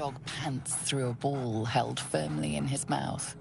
dog pants through a ball held firmly in his mouth.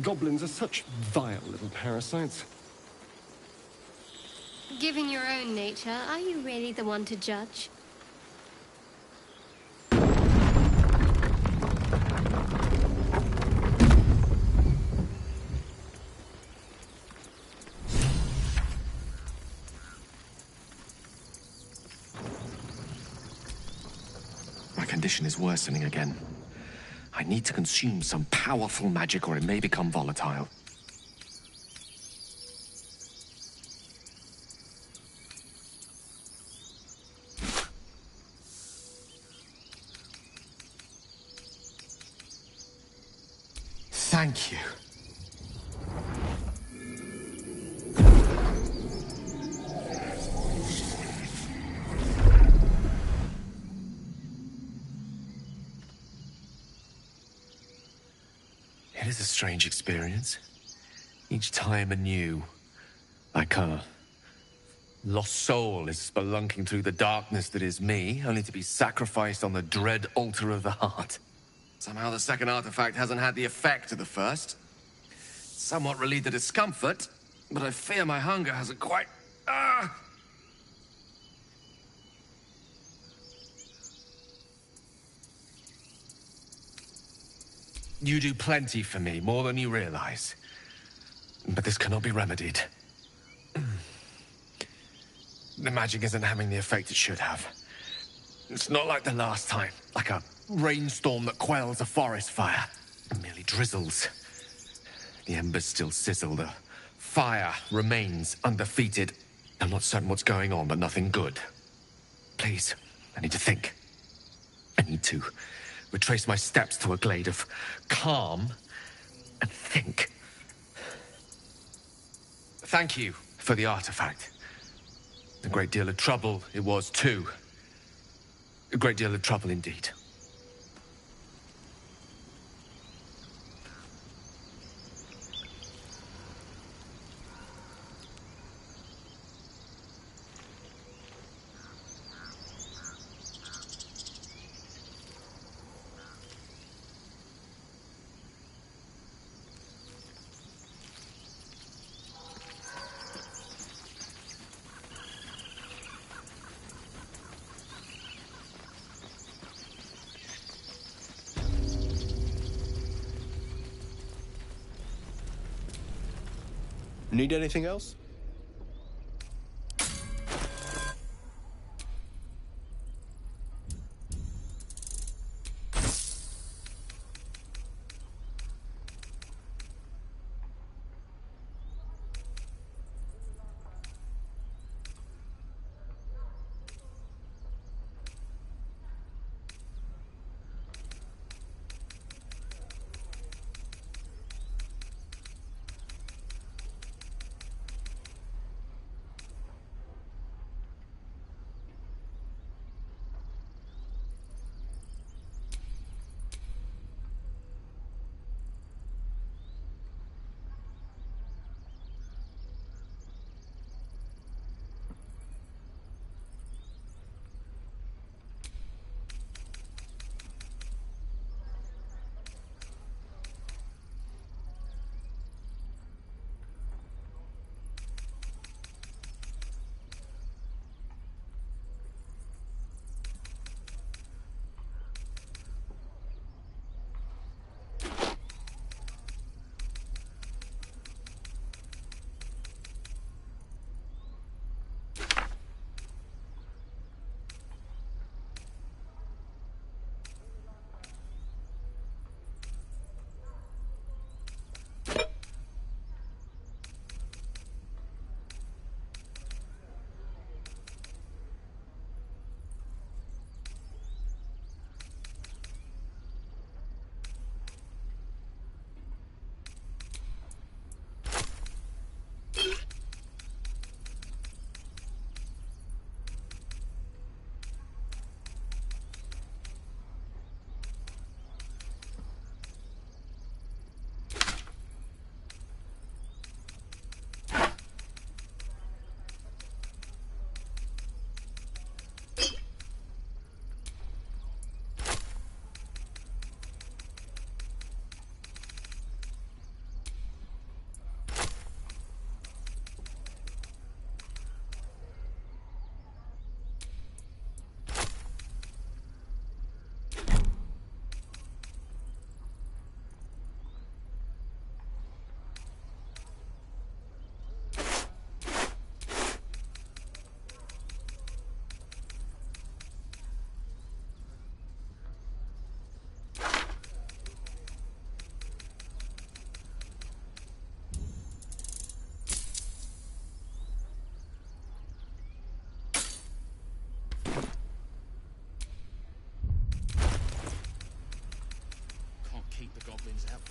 Goblins are such vile little parasites. Given your own nature, are you really the one to judge? My condition is worsening again. I need to consume some powerful magic or it may become volatile. Thank you. It is a strange experience. Each time anew. Like a lost soul is spelunking through the darkness that is me, only to be sacrificed on the dread altar of the heart. Somehow the second artifact hasn't had the effect of the first. Somewhat relieved the discomfort, but I fear my hunger hasn't quite... You do plenty for me, more than you realize. But this cannot be remedied. The magic isn't having the effect it should have. It's not like the last time, like a rainstorm that quells a forest fire. It merely drizzles. The embers still sizzle, the fire remains undefeated. I'm not certain what's going on, but nothing good. Please, I need to think. I need to retrace my steps to a glade of calm and think. Thank you for the artifact. A great deal of trouble it was too. A great deal of trouble indeed. Need anything else?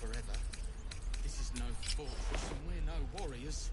forever. This is no fortress, and we're no warriors.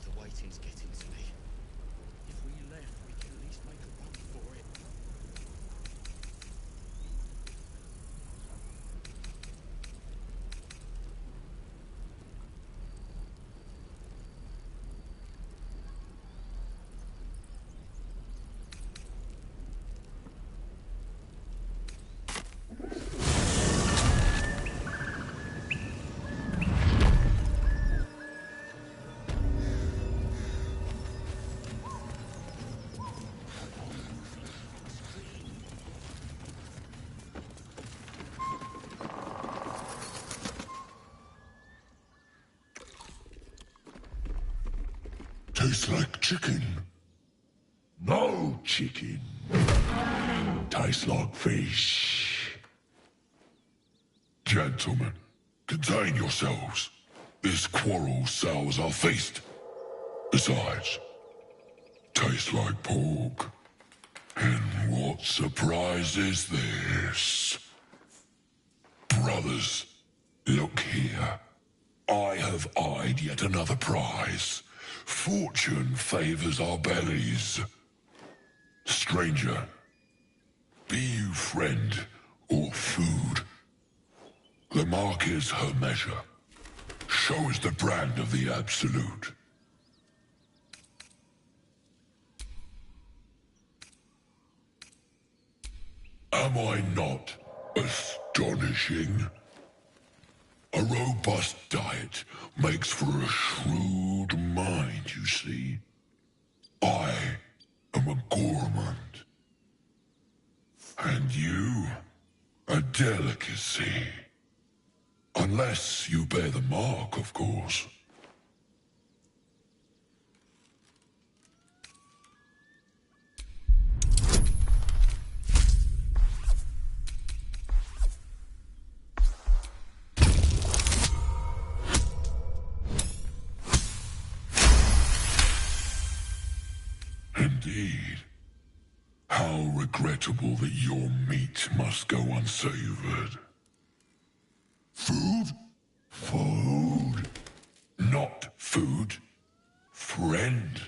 The waiting's getting to me. If we left, we could at least make a run for it. Tastes like chicken. No chicken. Tastes like fish. Gentlemen, contain yourselves. This quarrel sours our feast. Besides, tastes like pork. And what surprise is this? Brothers, look here. I have eyed yet another prize. Fortune favors our bellies. Stranger, be you friend or food. The mark is her measure. Show us the brand of the absolute. Am I not astonishing? A robust diet makes for a shrewd mind, you see. I am a gourmand. And you, a delicacy. Unless you bear the mark, of course. Indeed. How regrettable that your meat must go unsavored. Food? Food. Not food. Friend.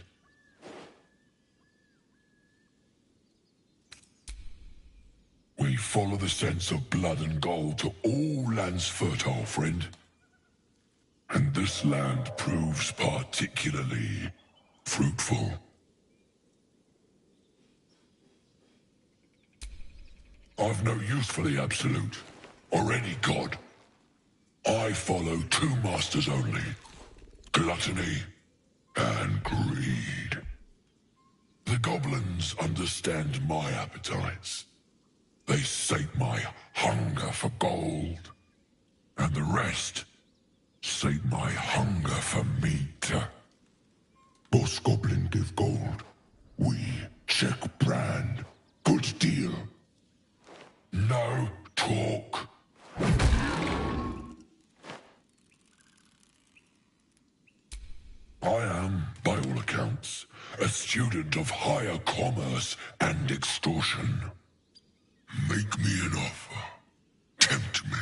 We follow the sense of blood and gold to all lands fertile, friend. And this land proves particularly fruitful. I've no use for the absolute, or any god. I follow two masters only, gluttony and greed. The goblins understand my appetites. They sate my hunger for gold, and the rest sate my hunger for meat. Boss goblin give gold. We check brand. Good deal. No talk. I am, by all accounts, a student of higher commerce and extortion. Make me an offer. Tempt me.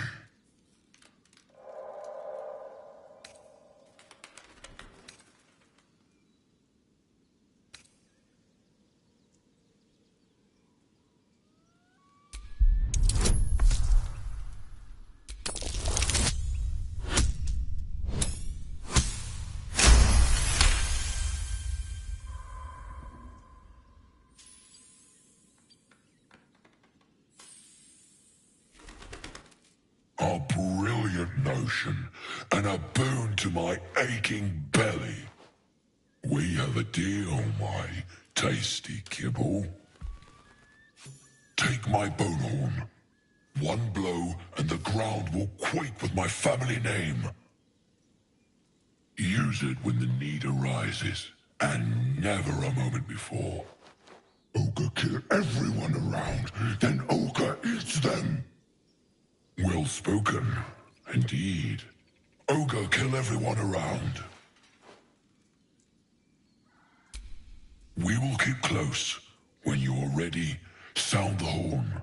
a brilliant notion and a boon to my aching belly. We have a deal, my tasty kibble. Take my bone horn. One blow and the ground will quake with my family name. Use it when the need arises, and never a moment before. Ogre kill everyone around, then Ogre eats them. Well spoken, indeed. Ogre kill everyone around. We will keep close. When you are ready, sound the horn.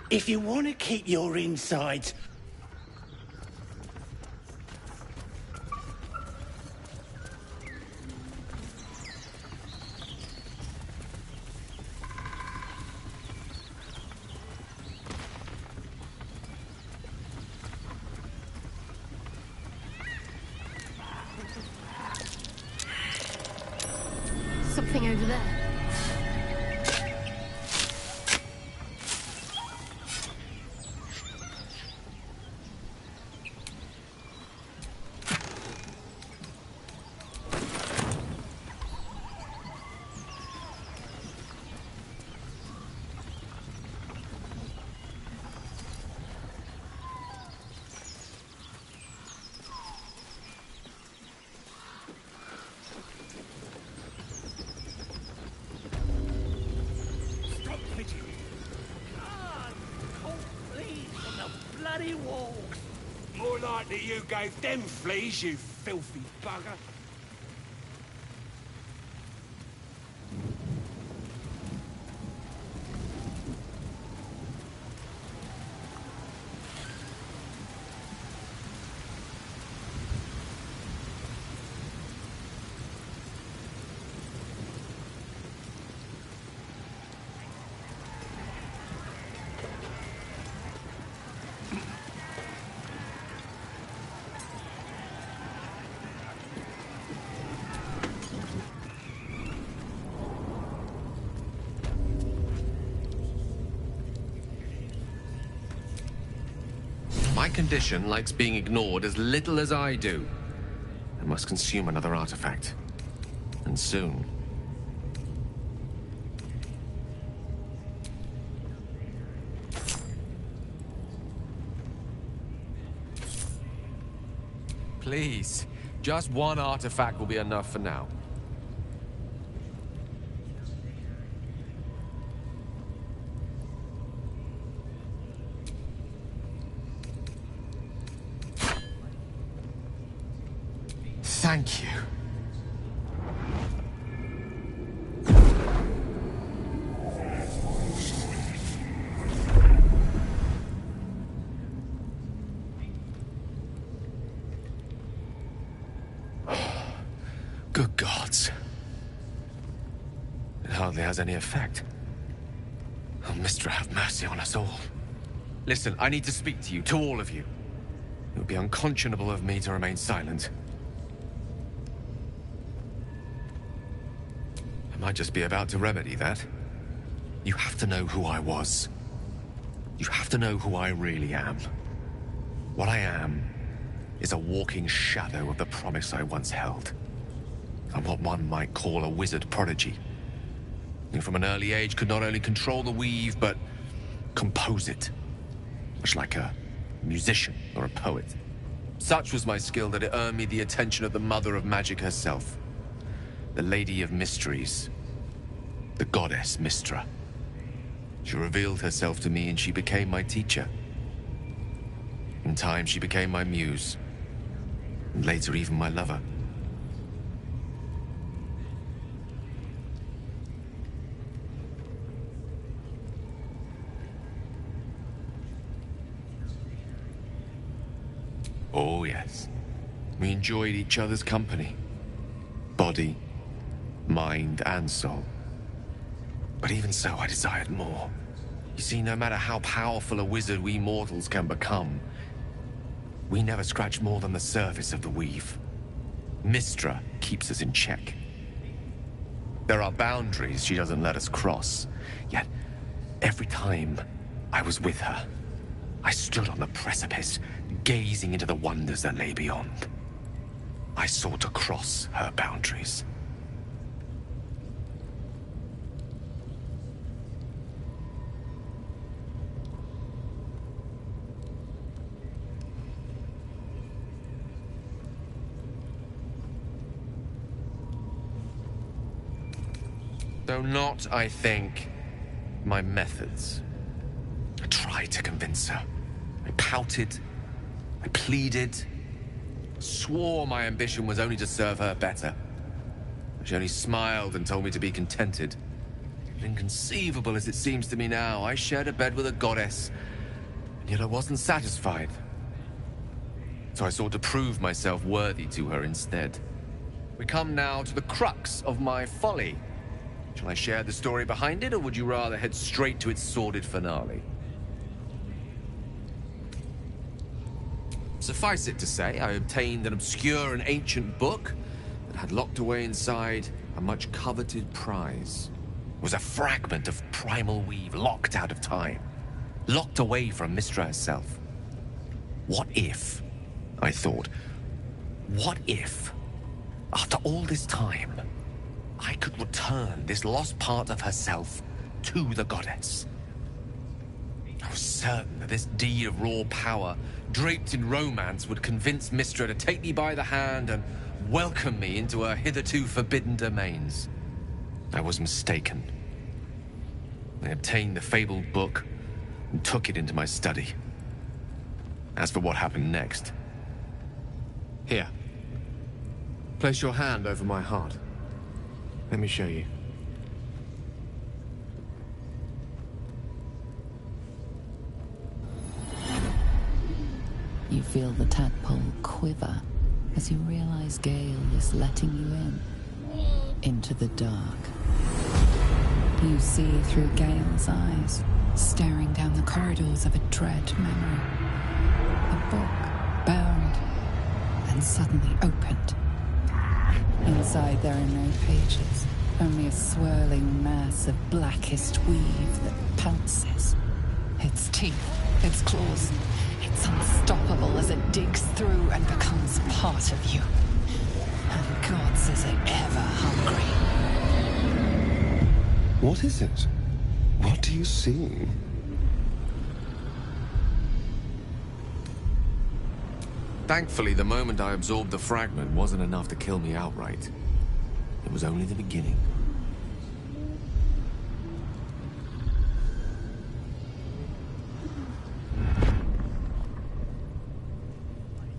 If you want to keep your insides... Something over there. Stop fidgeting. God, cold fleas from the bloody walls. More likely you gave them fleas, you filthy bugger. My condition likes being ignored as little as I do. I must consume another artifact. And soon. Please, just one artifact will be enough for now. Thank you. Good gods. It hardly has any effect. Oh, Mistra, have mercy on us all. Listen, I need to speak to you, to all of you. It would be unconscionable of me to remain silent. I might just be about to remedy that. You have to know who I was. You have to know who I really am. What I am is a walking shadow of the promise I once held. I'm what one might call a wizard prodigy. Who from an early age could not only control the weave, but compose it. Much like a musician or a poet. Such was my skill that it earned me the attention of the mother of magic herself. The Lady of Mysteries. The goddess Mistra. She revealed herself to me and she became my teacher. In time, she became my muse. And later, even my lover. Oh, yes. We enjoyed each other's company. Body, mind, and soul. But even so, I desired more. You see, no matter how powerful a wizard we mortals can become, we never scratch more than the surface of the weave. Mystra keeps us in check. There are boundaries she doesn't let us cross, yet every time I was with her, I stood on the precipice, gazing into the wonders that lay beyond. I sought to cross her boundaries. Though not, I think, my methods. I tried to convince her. I pouted. I pleaded. Swore my ambition was only to serve her better. She only smiled and told me to be contented. Inconceivable as it seems to me now, I shared a bed with a goddess, and yet I wasn't satisfied. So I sought to prove myself worthy to her instead. We come now to the crux of my folly. Shall I share the story behind it, or would you rather head straight to its sordid finale? Suffice it to say, I obtained an obscure and ancient book that had locked away inside a much coveted prize. It was a fragment of primal weave locked out of time, locked away from Mystra herself. What if, I thought, what if, after all this time, I could return this lost part of herself to the goddess? I was certain that this deed of raw power, draped in romance, would convince Mystra to take me by the hand and welcome me into her hitherto forbidden domains. I was mistaken. I obtained the fabled book and took it into my study. As for what happened next... Here. Place your hand over my heart. Let me show you. You feel the tadpole quiver as you realize Gale is letting you into the dark. You see through Gale's eyes, staring down the corridors of a dread memory. A book, bound, and suddenly opened. Inside there are no pages, only a swirling mass of blackest weave that pounces. Its teeth, its claws, it's unstoppable as it digs through and becomes part of you. And gods, is it ever hungry. What is it? What do you see? Thankfully, the moment I absorbed the fragment wasn't enough to kill me outright. It was only the beginning.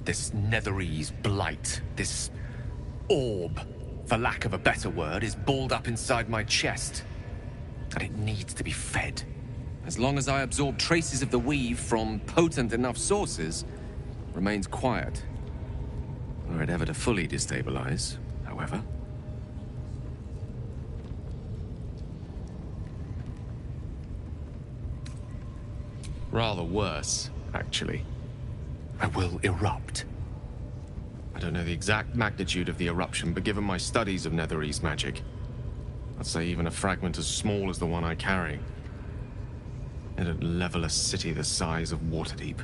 This Netherese blight, this orb, for lack of a better word, is balled up inside my chest. And it needs to be fed. As long as I absorb traces of the weave from potent enough sources, remains quiet. Were it ever to fully destabilize, however. Rather worse, actually. I will erupt. I don't know the exact magnitude of the eruption, but given my studies of Netherese magic, I'd say even a fragment as small as the one I carry, it'd level a city the size of Waterdeep.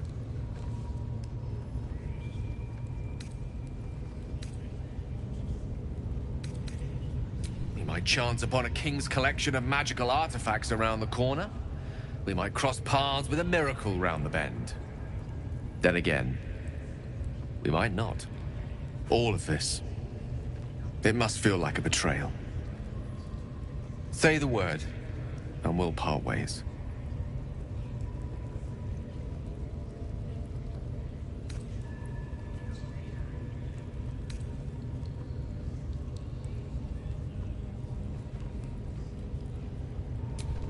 We might chance upon a king's collection of magical artifacts around the corner. We might cross paths with a miracle round the bend. Then again, we might not. All of this, it must feel like a betrayal. Say the word, and we'll part ways.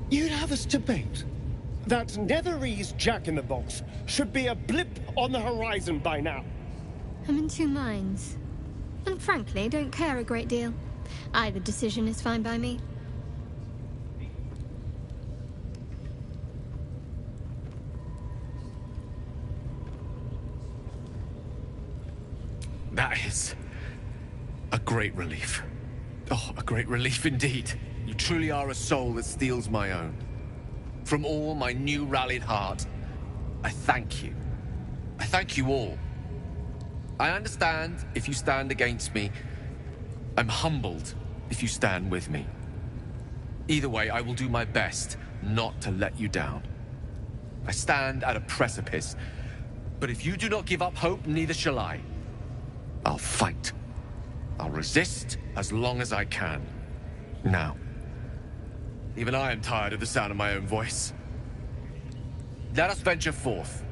You'd have us debate that Netherese Jack-in-the-Box should be a blip on the horizon by now. I'm in two minds. And frankly, don't care a great deal. Either decision is fine by me. A great relief. Oh, a great relief indeed. You truly are a soul that steals my own. From all my new rallied heart, I thank you. I thank you all. I understand if you stand against me. I'm humbled if you stand with me. Either way, I will do my best not to let you down. I stand at a precipice, but if you do not give up hope, neither shall I. I'll fight. I'll resist as long as I can. Now, even I am tired of the sound of my own voice. Let us venture forth.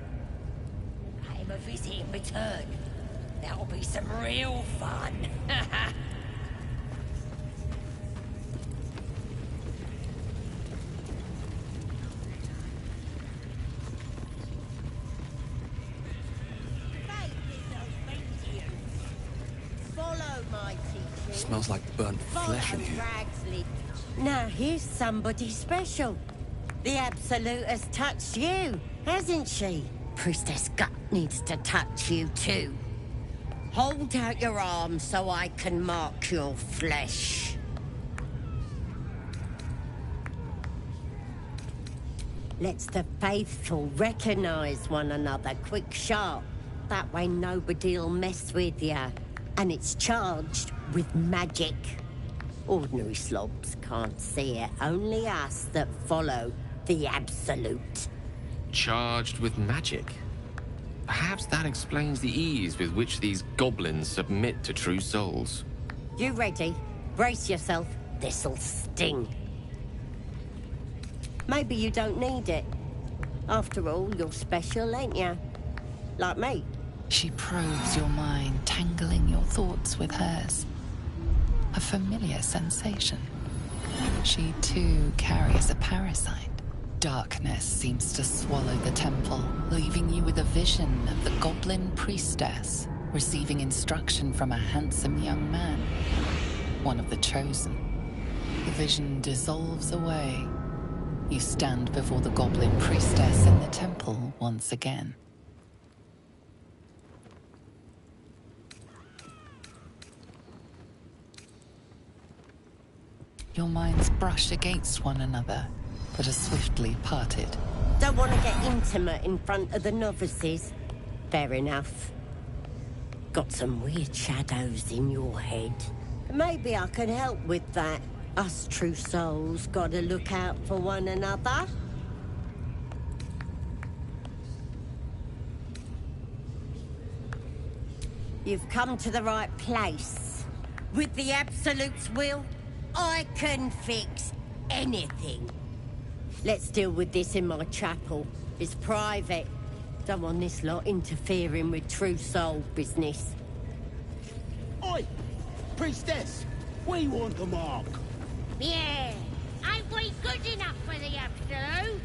I'm a visit in return. That'll be some real fun. Follow my teaching. Smells like burnt flesh in here. Now here's somebody special. The Absolute has touched you, hasn't she? Priestess Gut needs to touch you too. Hold out your arm so I can mark your flesh. Let's the faithful recognize one another quick sharp. That way nobody'll mess with ya. And it's charged with magic. Ordinary slobs can't see it, only us that follow the Absolute. Charged with magic. Perhaps that explains the ease with which these goblins submit to true souls. You ready? Brace yourself. This'll sting. Maybe you don't need it. After all, you're special, ain't ya? Like me. She probes your mind, tangling your thoughts with hers. A familiar sensation. She too carries a parasite. Darkness seems to swallow the temple, leaving you with a vision of the goblin priestess receiving instruction from a handsome young man, one of the chosen. The vision dissolves away. You stand before the goblin priestess in the temple once again. Your minds brush against one another, but are swiftly parted. Don't want to get intimate in front of the novices. Fair enough. Got some weird shadows in your head. Maybe I can help with that. Us true souls gotta look out for one another. You've come to the right place. With the Absolute's will, I can fix anything. Let's deal with this in my chapel. It's private. Don't want this lot interfering with true soul business. Oi! Priestess! We want the mark! Yeah! Ain't we good enough for the Absolute?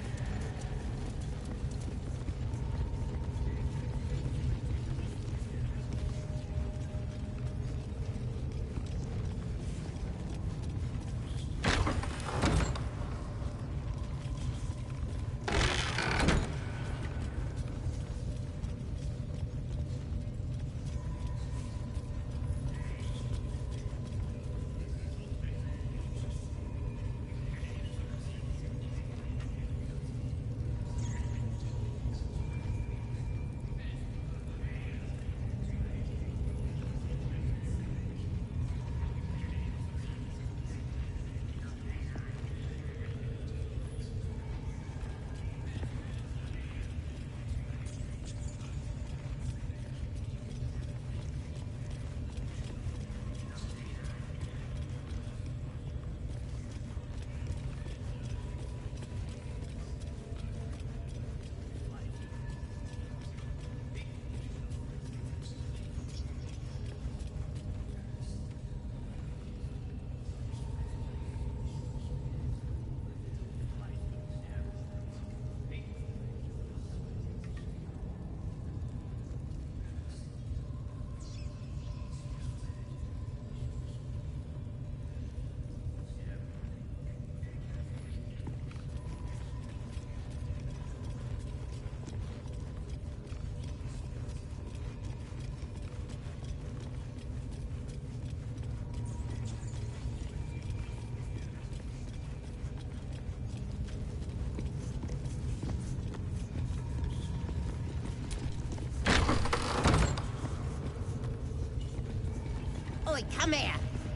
come here.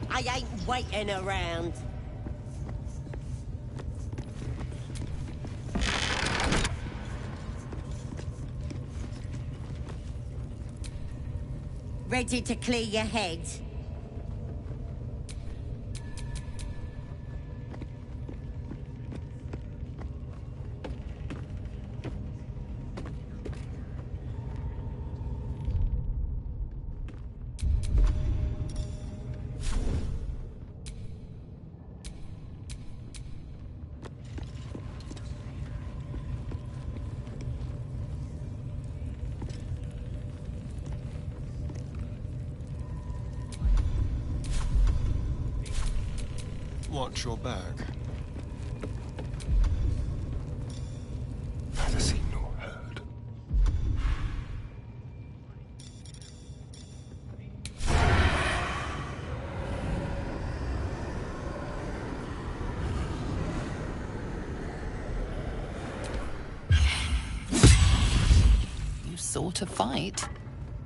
I ain't waiting around. Ready to clear your head? Watch your back. Neither seen nor heard. You sought a fight,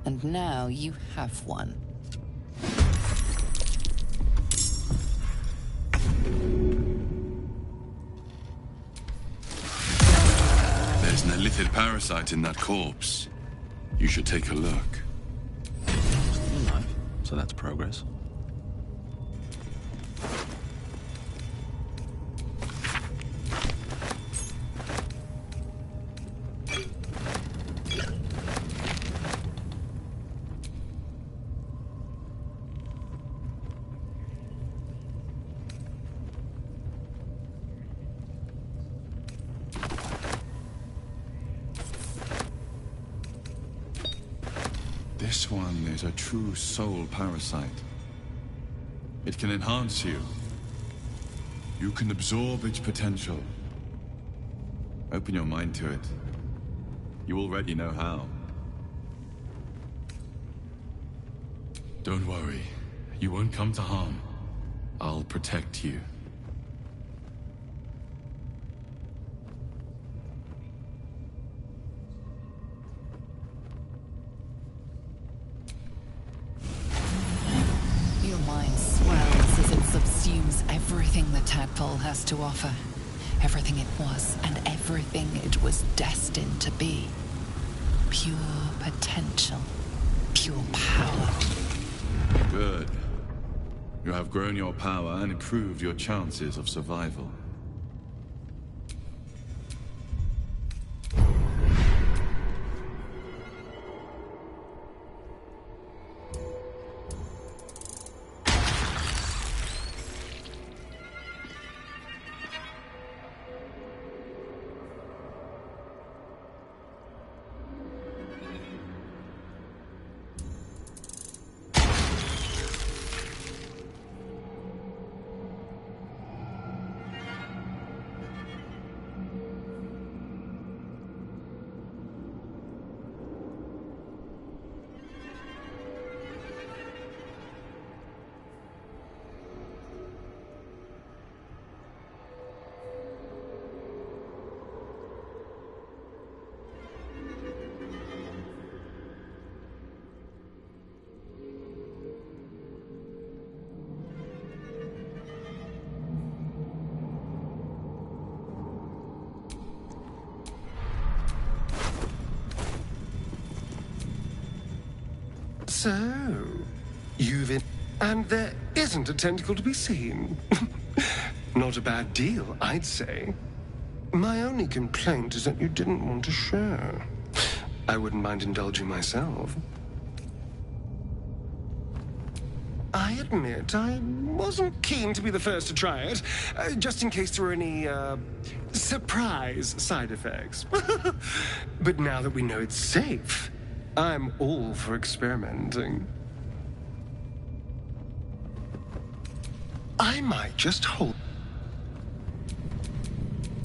and now you have one. There's an illithid parasite in that corpse. You should take a look. All right, so that's progress. This one is a true soul parasite. It can enhance you. You can absorb its potential. Open your mind to it. You already know how. Don't worry. You won't come to harm. I'll protect you. Your mind swells as it subsumes everything the tadpole has to offer. Everything it was and everything it was destined to be. Pure potential. Pure power. Good. You have grown your power and improved your chances of survival. So, you've in... And there isn't a tentacle to be seen. Not a bad deal, I'd say. My only complaint is that you didn't want to share. I wouldn't mind indulging myself. I admit, I wasn't keen to be the first to try it, just in case there were any, surprise side effects. But now that we know it's safe, I'm all for experimenting. I might just hold...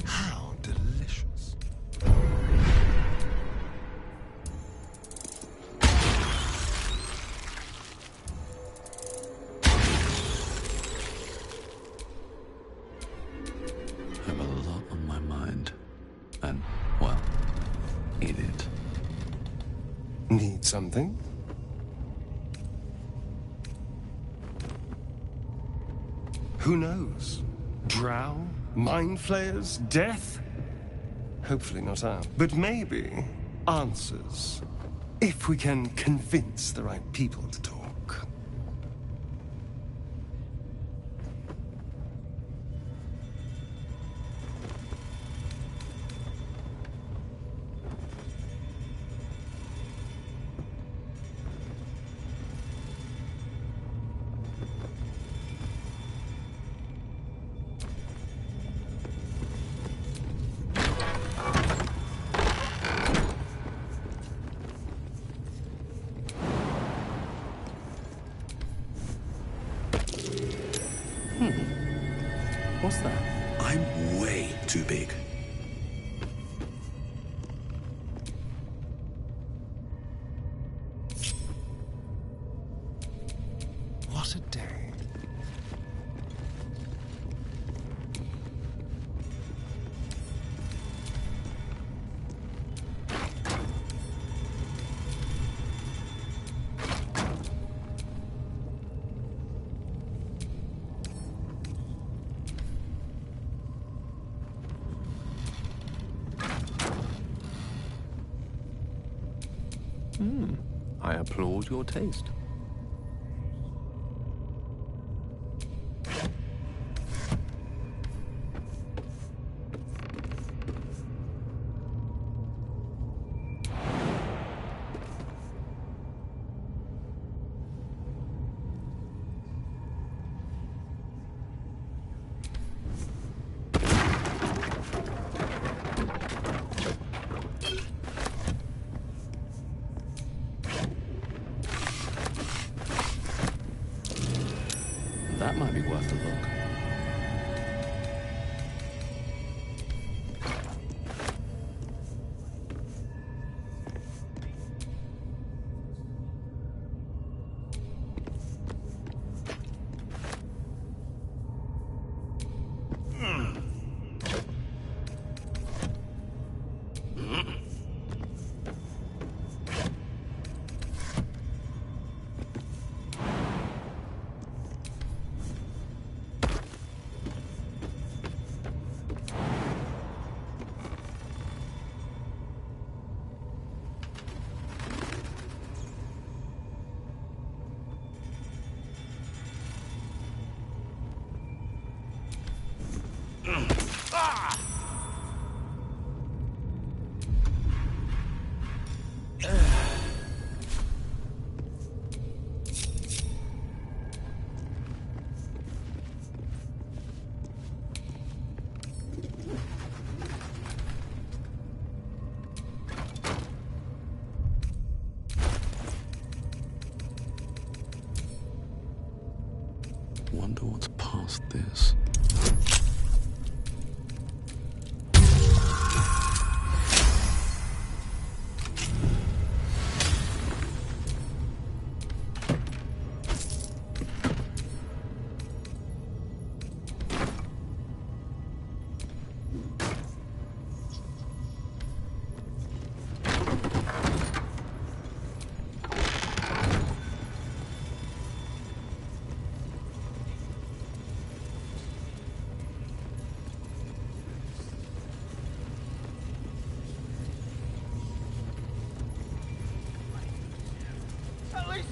How delicious. I have a lot on my mind. And, well, eat it. Need something? Who knows? Drow? Mind flayers? Death? Hopefully not out. But maybe answers. If we can convince the right people to talk. What's that? I'm way too big. What a day. I applaud your taste. That might be worth a look. Wonder what's past this.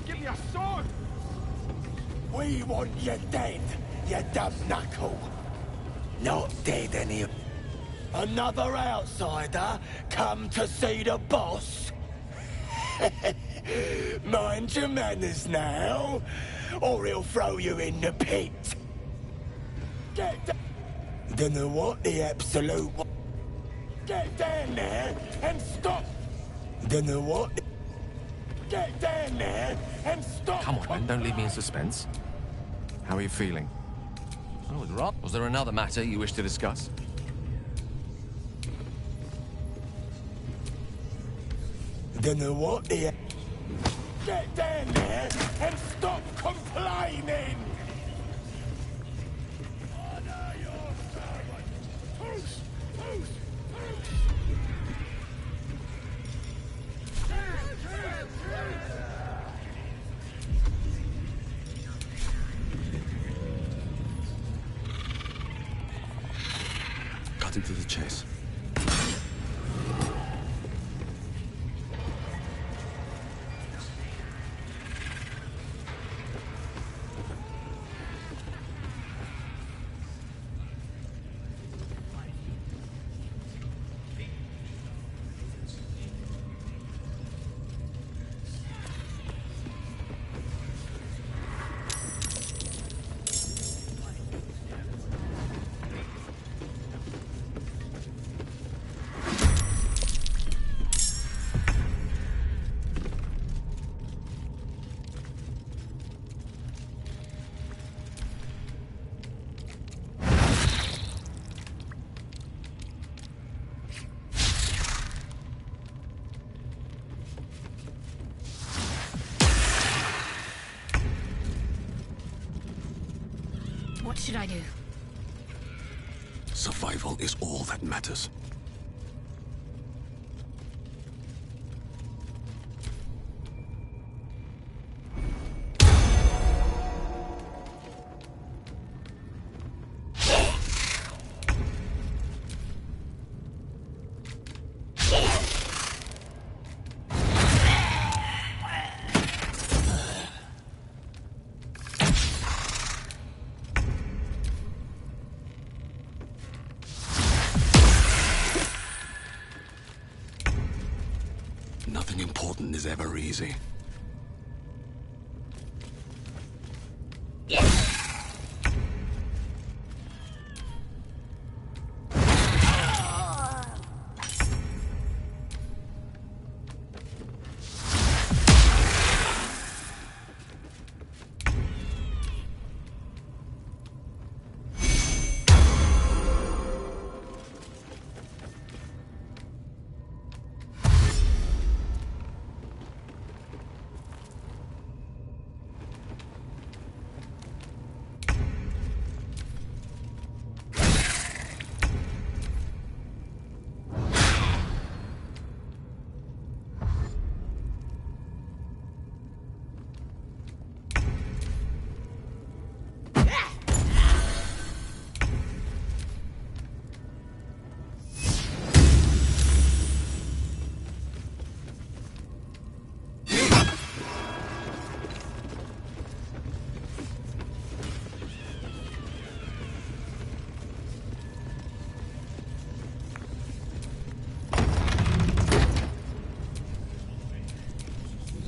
Give me a sword! We want you dead, you dumb knuckle. Not dead any. Another outsider come to see the boss? Mind your manners now, or he'll throw you in the pit. Get down. Dunno what the absolute. Get down there and stop. Dunno what. Get down there and stop. Come on, man, don't leave me in suspense. How are you feeling? Oh, was Rob? Was there another matter you wish to discuss? Dunno what the. Get down there and stop complaining. Honor your servant. Push, push, push. cutting to the chase. What should I do? Survival is all that matters. Nothing important is ever easy.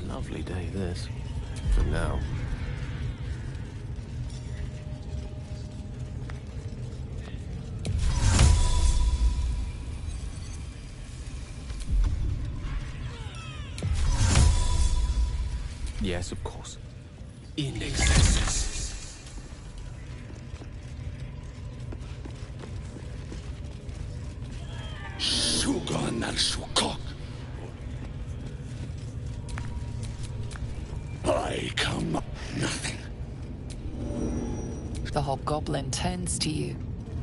Lovely day, this. For now. Yes, of course. In excess. Sugar nal shukok. I come up nothing. The hobgoblin turns to you,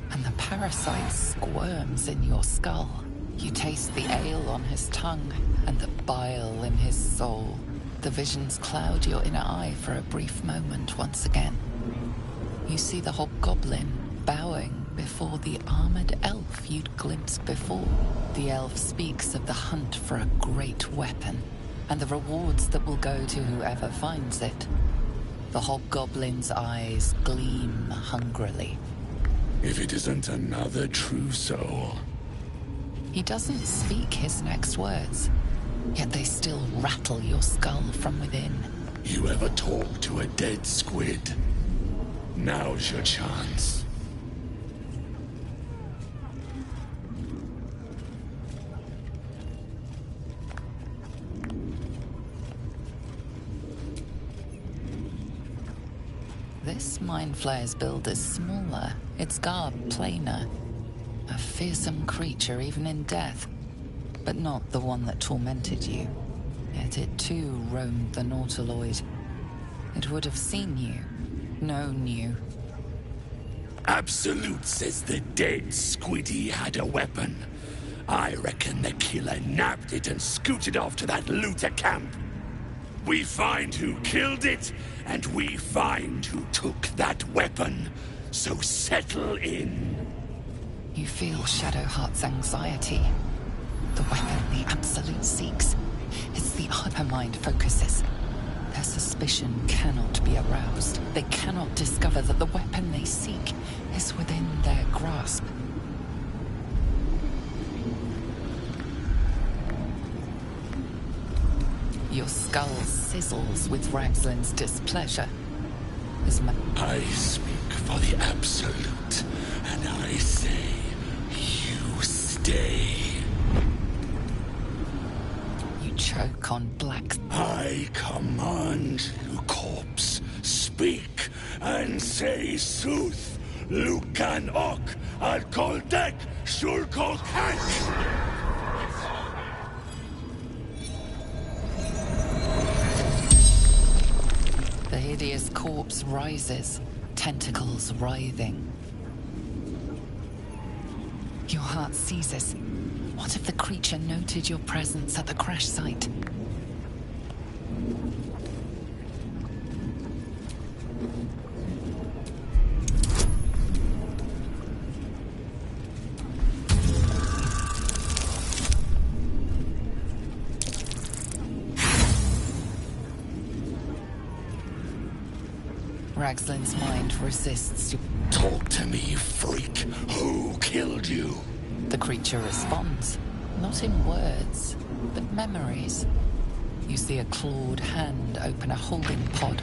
and the parasite squirms in your skull. You taste the ale on his tongue and the bile in his soul. The visions cloud your inner eye for a brief moment once again. You see the hobgoblin bowing before the armored elf you'd glimpsed before. The elf speaks of the hunt for a great weapon and the rewards that will go to whoever finds it. The hobgoblin's eyes gleam hungrily. If it isn't another true soul. He doesn't speak his next words, yet they still rattle your skull from within. You ever talk to a dead squid? Now's your chance. This mind flayer's build is smaller, its garb plainer. A fearsome creature even in death, but not the one that tormented you. Yet it too roamed the Nautiloid. It would have seen you, known you. Absolute says the dead squiddy had a weapon. I reckon the killer nabbed it and scooted off to that looter camp. We find who killed it, and we find who took that weapon. So settle in. You feel Shadowheart's anxiety. The weapon the Absolute seeks. It's the art her mind focuses. Their suspicion cannot be aroused. They cannot discover that the weapon they seek is within their grasp. Your skull sizzles with Ragslin's displeasure. I speak for the Absolute, and I say, you stay. You choke on black. I command you, corpse, speak and say sooth. Lucan ok, al koldek, shulkol hank. The hideous corpse rises, tentacles writhing. Your heart seizes. What if the creature noted your presence at the crash site? Ragslin's mind resists you. Talk to me, freak. Who killed you? The creature responds, not in words, but memories. You see a clawed hand open a holding pod,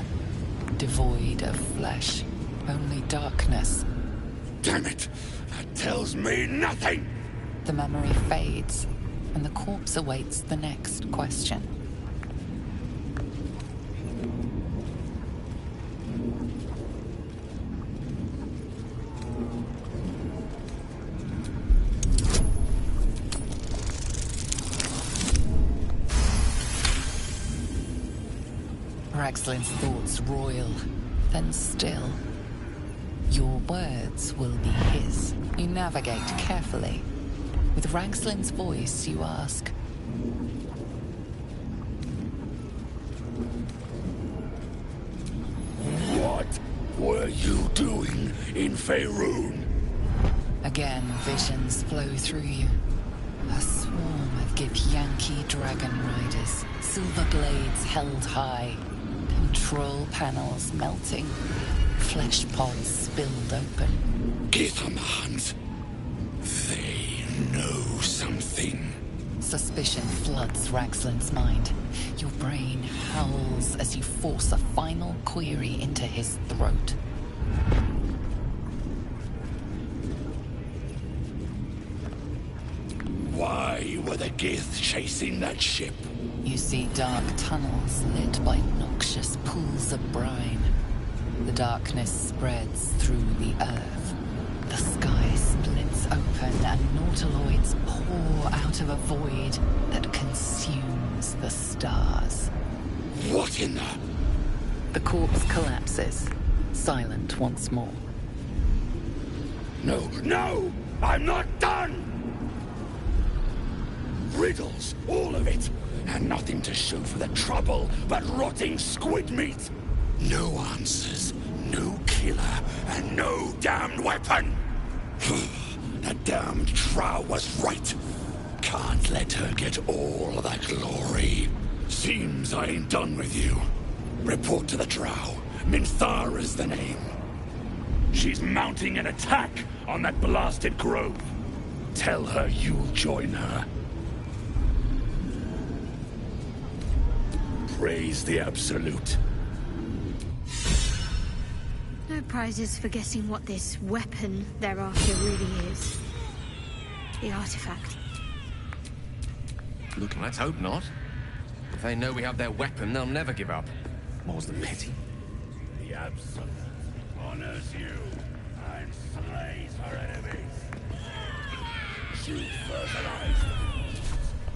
devoid of flesh, only darkness. Damn it! That tells me nothing! The memory fades, and the corpse awaits the next question. Ragslin's thoughts roil, then still. Your words will be his. You navigate carefully. With Ragslin's voice, you ask. What were you doing in Faerun? Again, visions flow through you. A swarm of Githyanki dragon riders, silver blades held high, control panels melting, flesh pods spilled open. Githemans. They know something. Suspicion floods Ragslin's mind. Your brain howls as you force a final query into his throat. Why were the Gith chasing that ship? You see dark tunnels lit by noxious pools of brine. The darkness spreads through the earth. The sky splits open and nautiloids pour out of a void that consumes the stars. What in the... The corpse collapses, silent once more. No, no! I'm not done! Riddles, all of it. And nothing to show for the trouble but rotting squid meat. No answers, no killer, and no damned weapon. That damned Trow was right. Can't let her get all that glory. Seems I ain't done with you. Report to the Drow. Minthara's the name. She's mounting an attack on that blasted grove. Tell her you'll join her. Praise the Absolute. No prizes for guessing what this weapon they're after really is. The artifact. Look, let's hope not. If they know we have their weapon, they'll never give up. More's the pity. The Absolute honors you and slays her enemies. She fertilized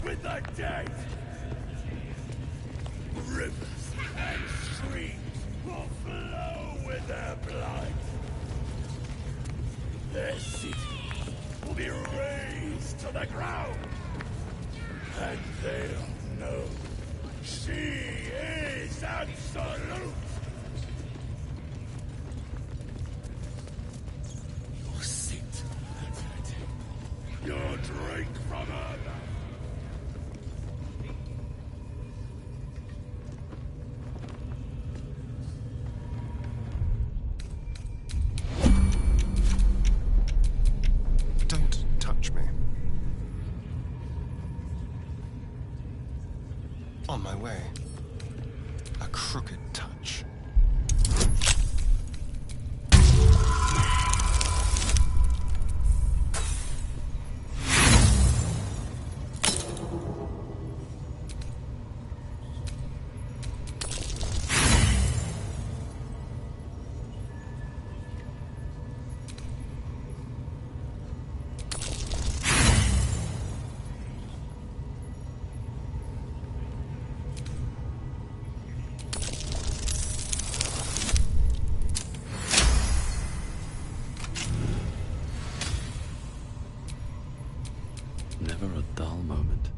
with the dead. Rivers and streams will flow with their blood. Their city will be razed to the ground. And they'll know she is Absolute. You'll sit at her table. On my way. A crooked touch. Never a dull moment.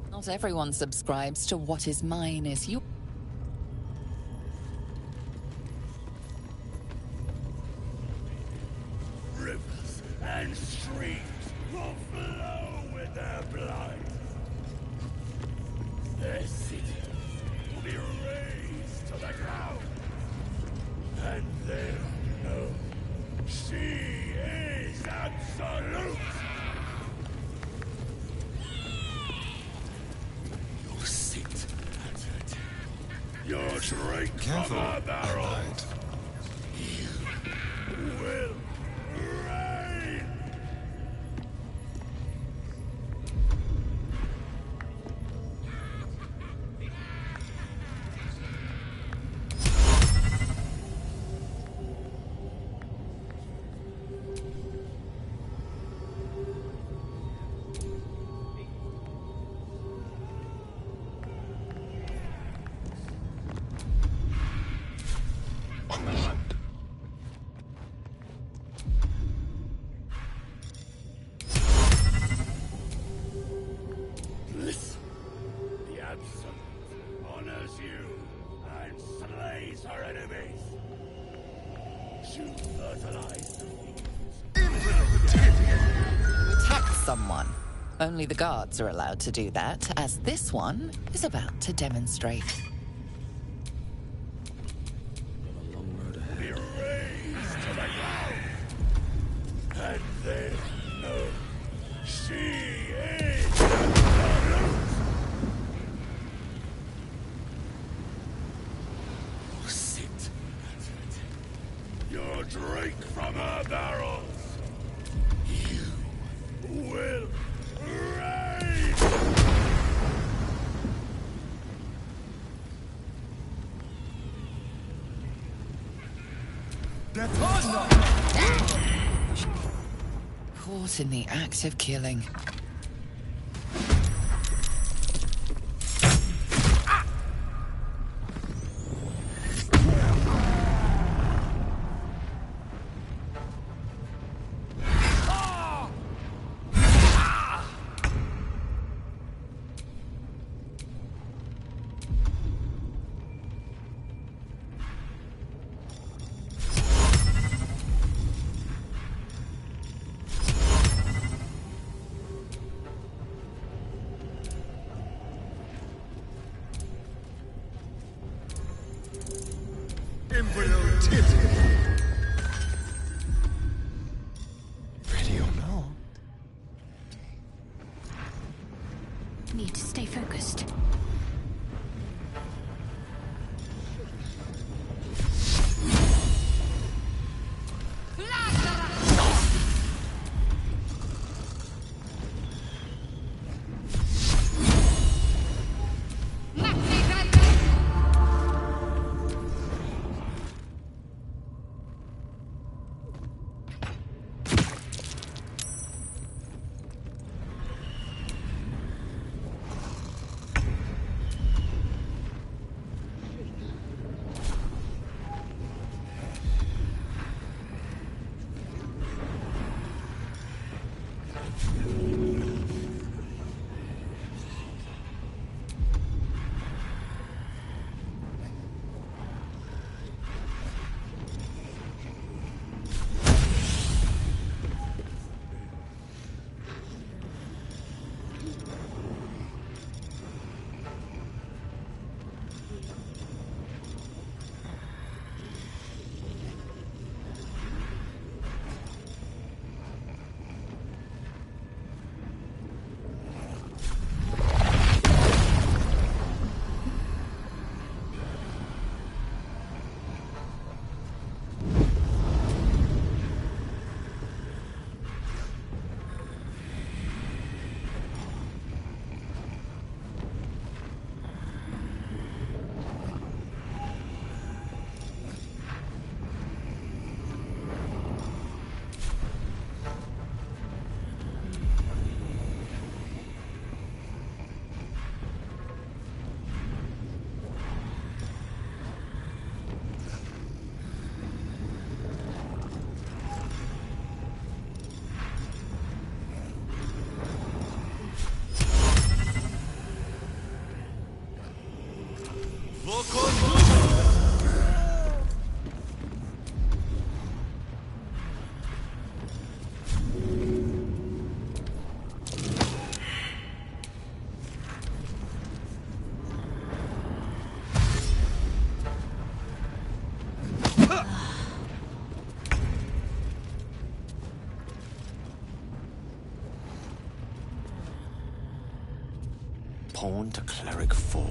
Not everyone subscribes to what is mine is yours. Rivers and streams will flow with their blood. Their city will be razed to the ground. And they'll know she is absolute. You'll sit at her table. You'll drink Careful, from her barrel. I might. You will reign. On the hunt. Listen, the Absolute honors you and slays her enemies. She fertilized the You attack someone. Only the guards are allowed to do that, as this one is about to demonstrate. A long road ahead. be raised to the ground. And they know she is absolute. You'll sit at her table. You'll drink from her barrels. You will reign. Caught in the act of killing. Ready or not? Need to stay focused. pawn to cleric 4.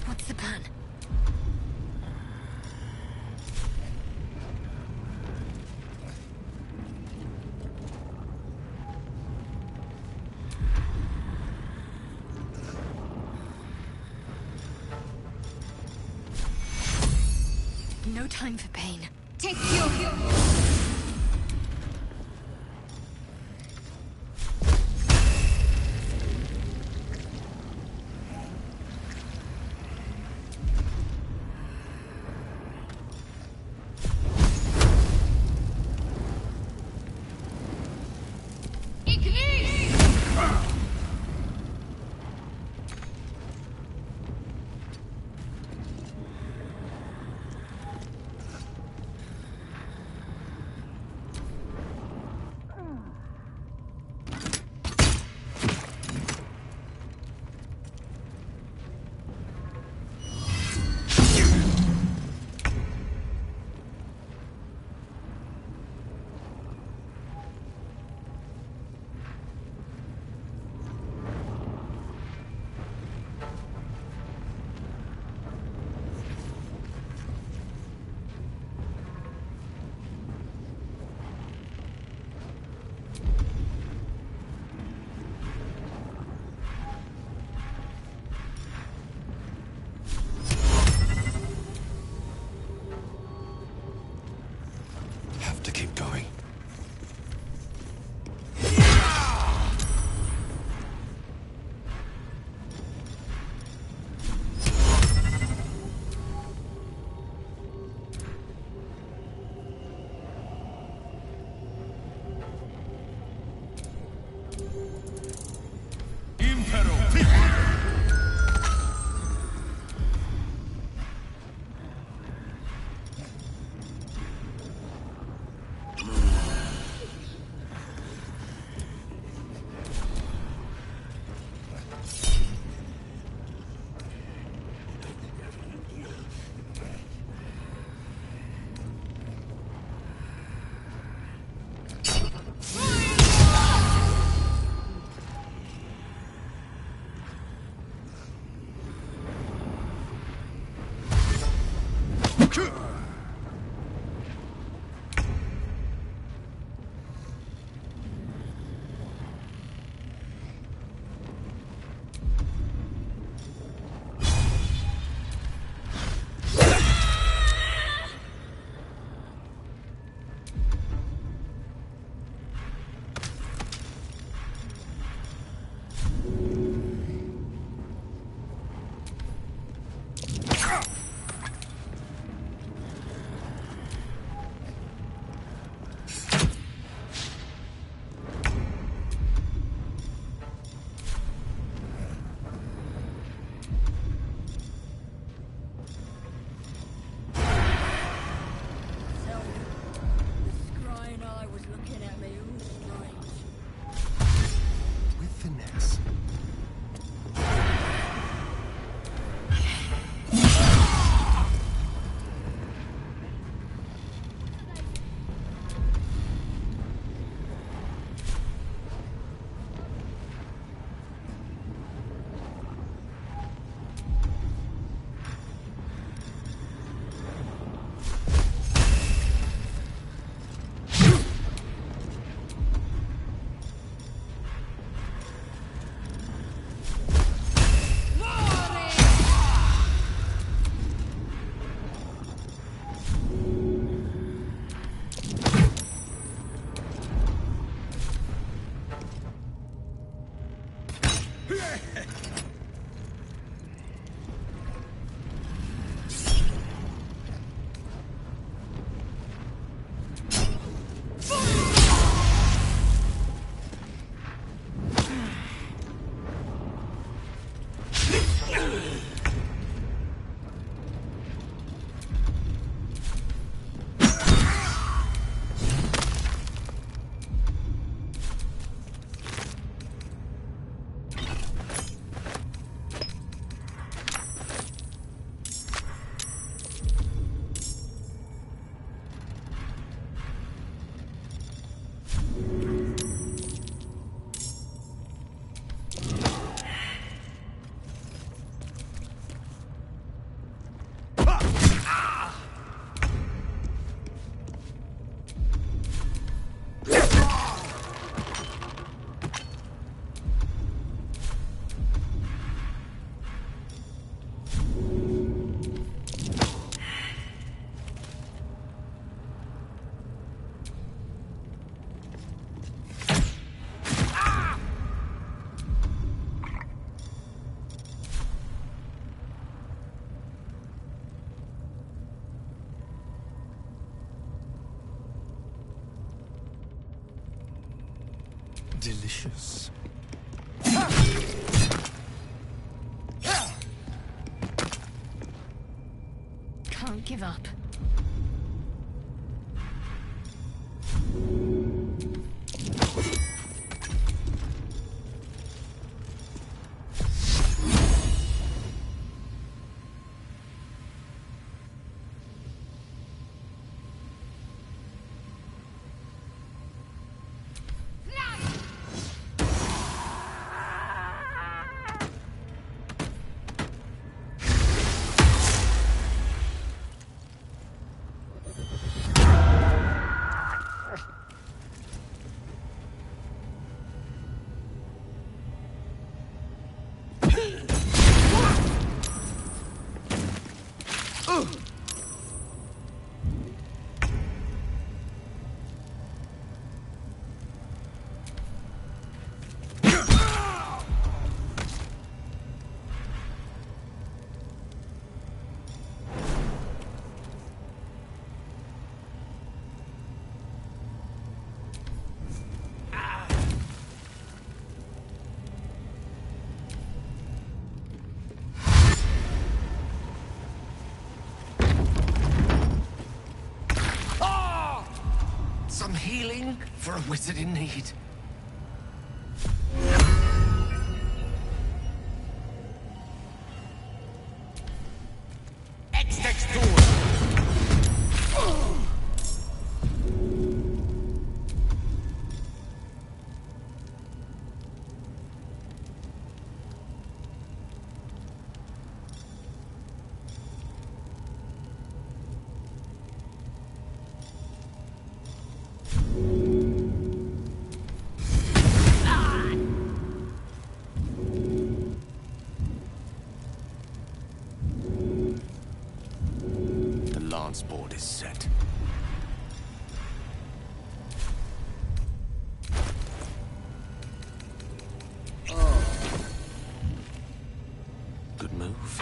What's the plan? No time for pain. Take your... Have to keep going. delicious. Can't give up. Some healing for a wizard in need. Board is set. Good move.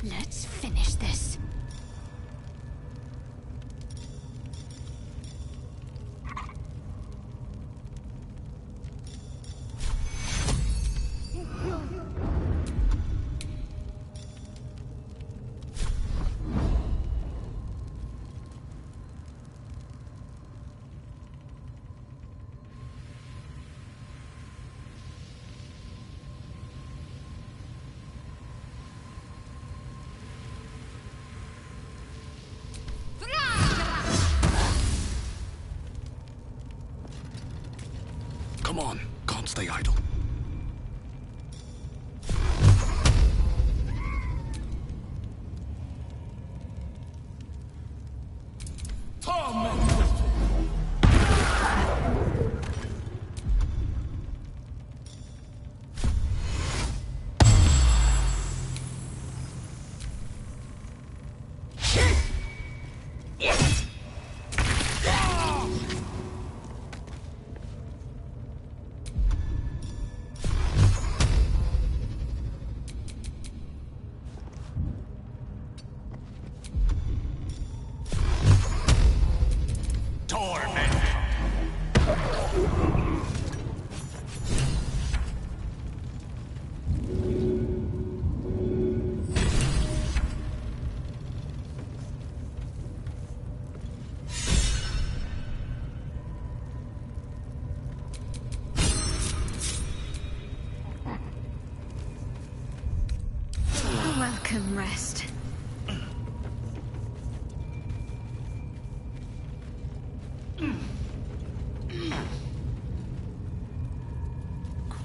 Let's finish this. Come on, can't stay idle. Welcome, rest.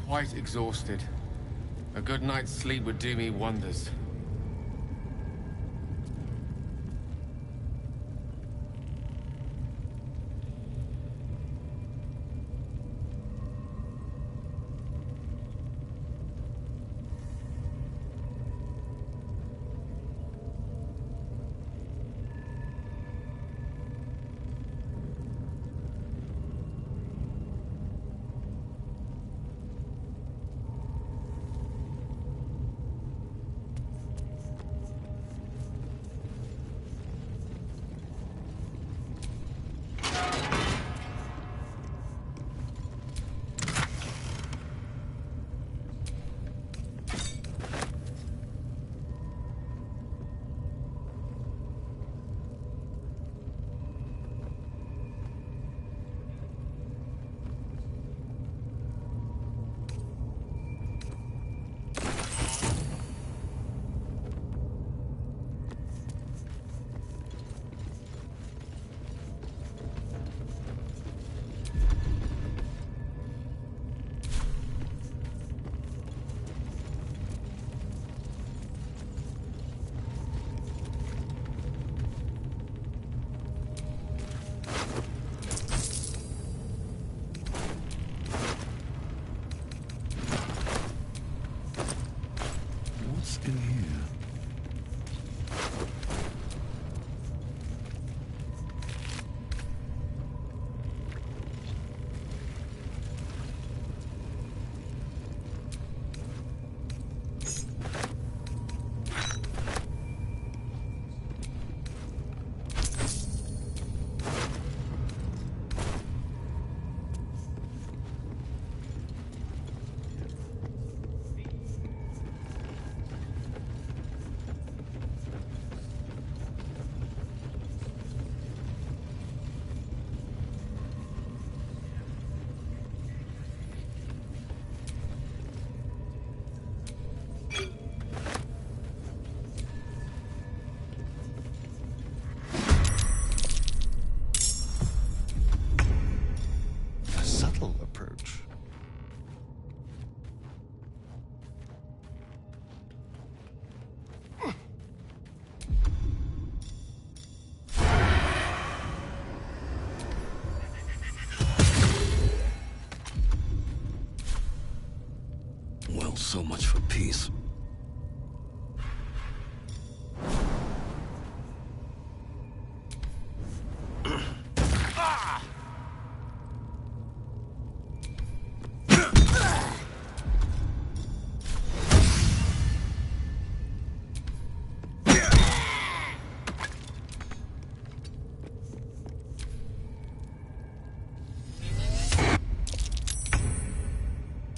Quite exhausted. A good night's sleep would do me wonders. Not so much for peace.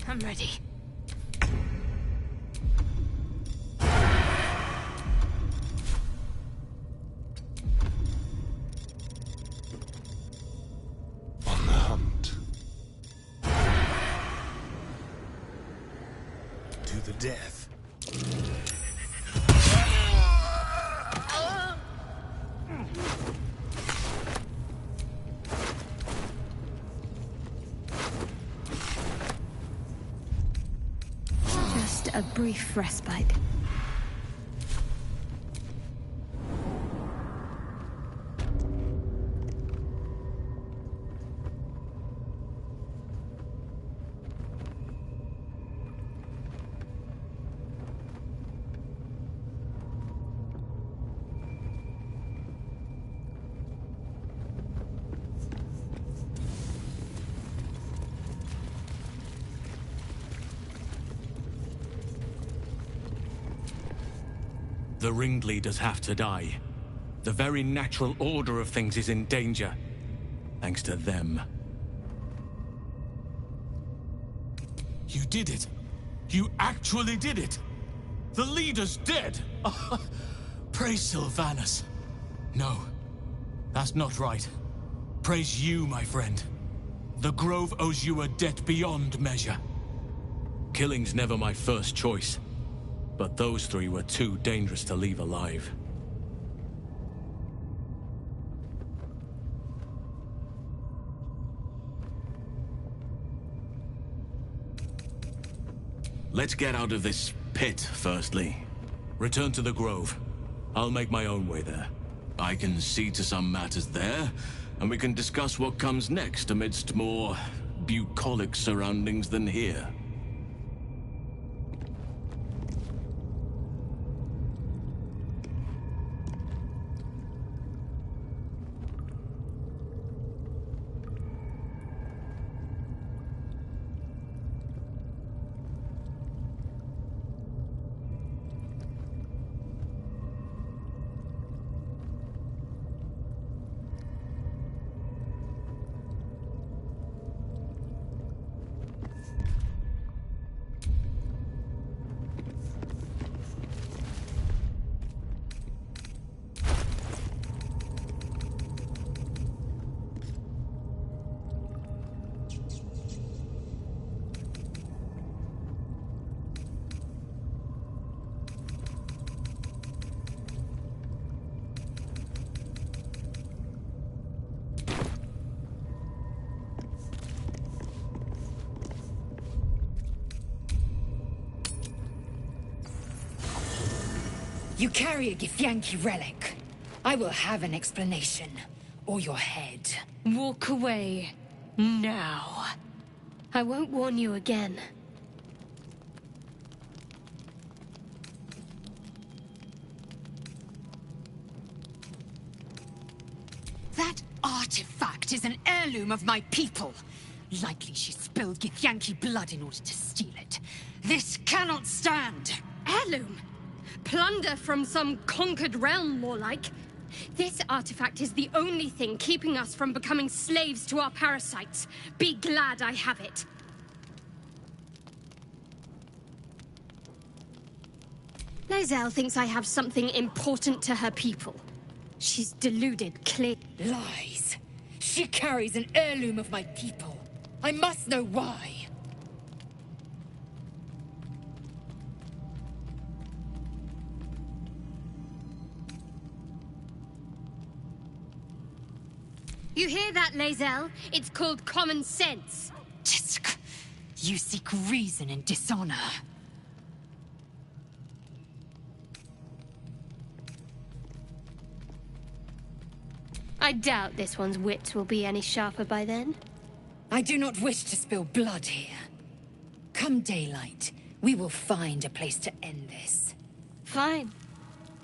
I'm ready. On the hunt. To the death. Just a brief respite. The ringleaders have to die. The very natural order of things is in danger. Thanks to them. You did it. You actually did it. The leader's dead. Praise Sylvanus. No, that's not right. Praise you, my friend. The Grove owes you a debt beyond measure. Killing's never my first choice. But those three were too dangerous to leave alive. Let's get out of this pit, firstly. Return to the Grove. I'll make my own way there. I can see to some matters there, and we can discuss what comes next amidst more bucolic surroundings than here. You carry a Githyanki relic. I will have an explanation. Or your head. Walk away. Now. I won't warn you again. That artifact is an heirloom of my people. Likely she spilled Githyanki blood in order to steal it. This cannot stand. Heirloom? Plunder from some conquered realm, more like. This artifact is the only thing keeping us from becoming slaves to our parasites. Be glad I have it. Lae'zel thinks I have something important to her people. She's deluded, clear. Lies. She carries an heirloom of my people. I must know why. You hear that, Lae'zel? It's called common sense. Tisk. You seek reason and dishonor. I doubt this one's wits will be any sharper by then. I do not wish to spill blood here. Come daylight, We will find a place to end this. Fine.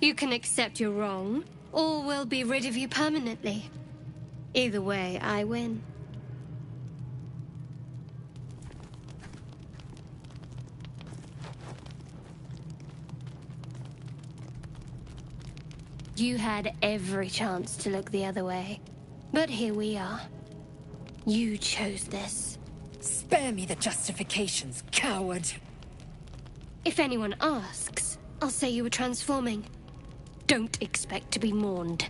You can accept you're wrong, or we'll be rid of you permanently. Either way, I win. You had every chance to look the other way. But here we are. You chose this. Spare me the justifications, coward. If anyone asks, I'll say you were transforming. Don't expect to be mourned.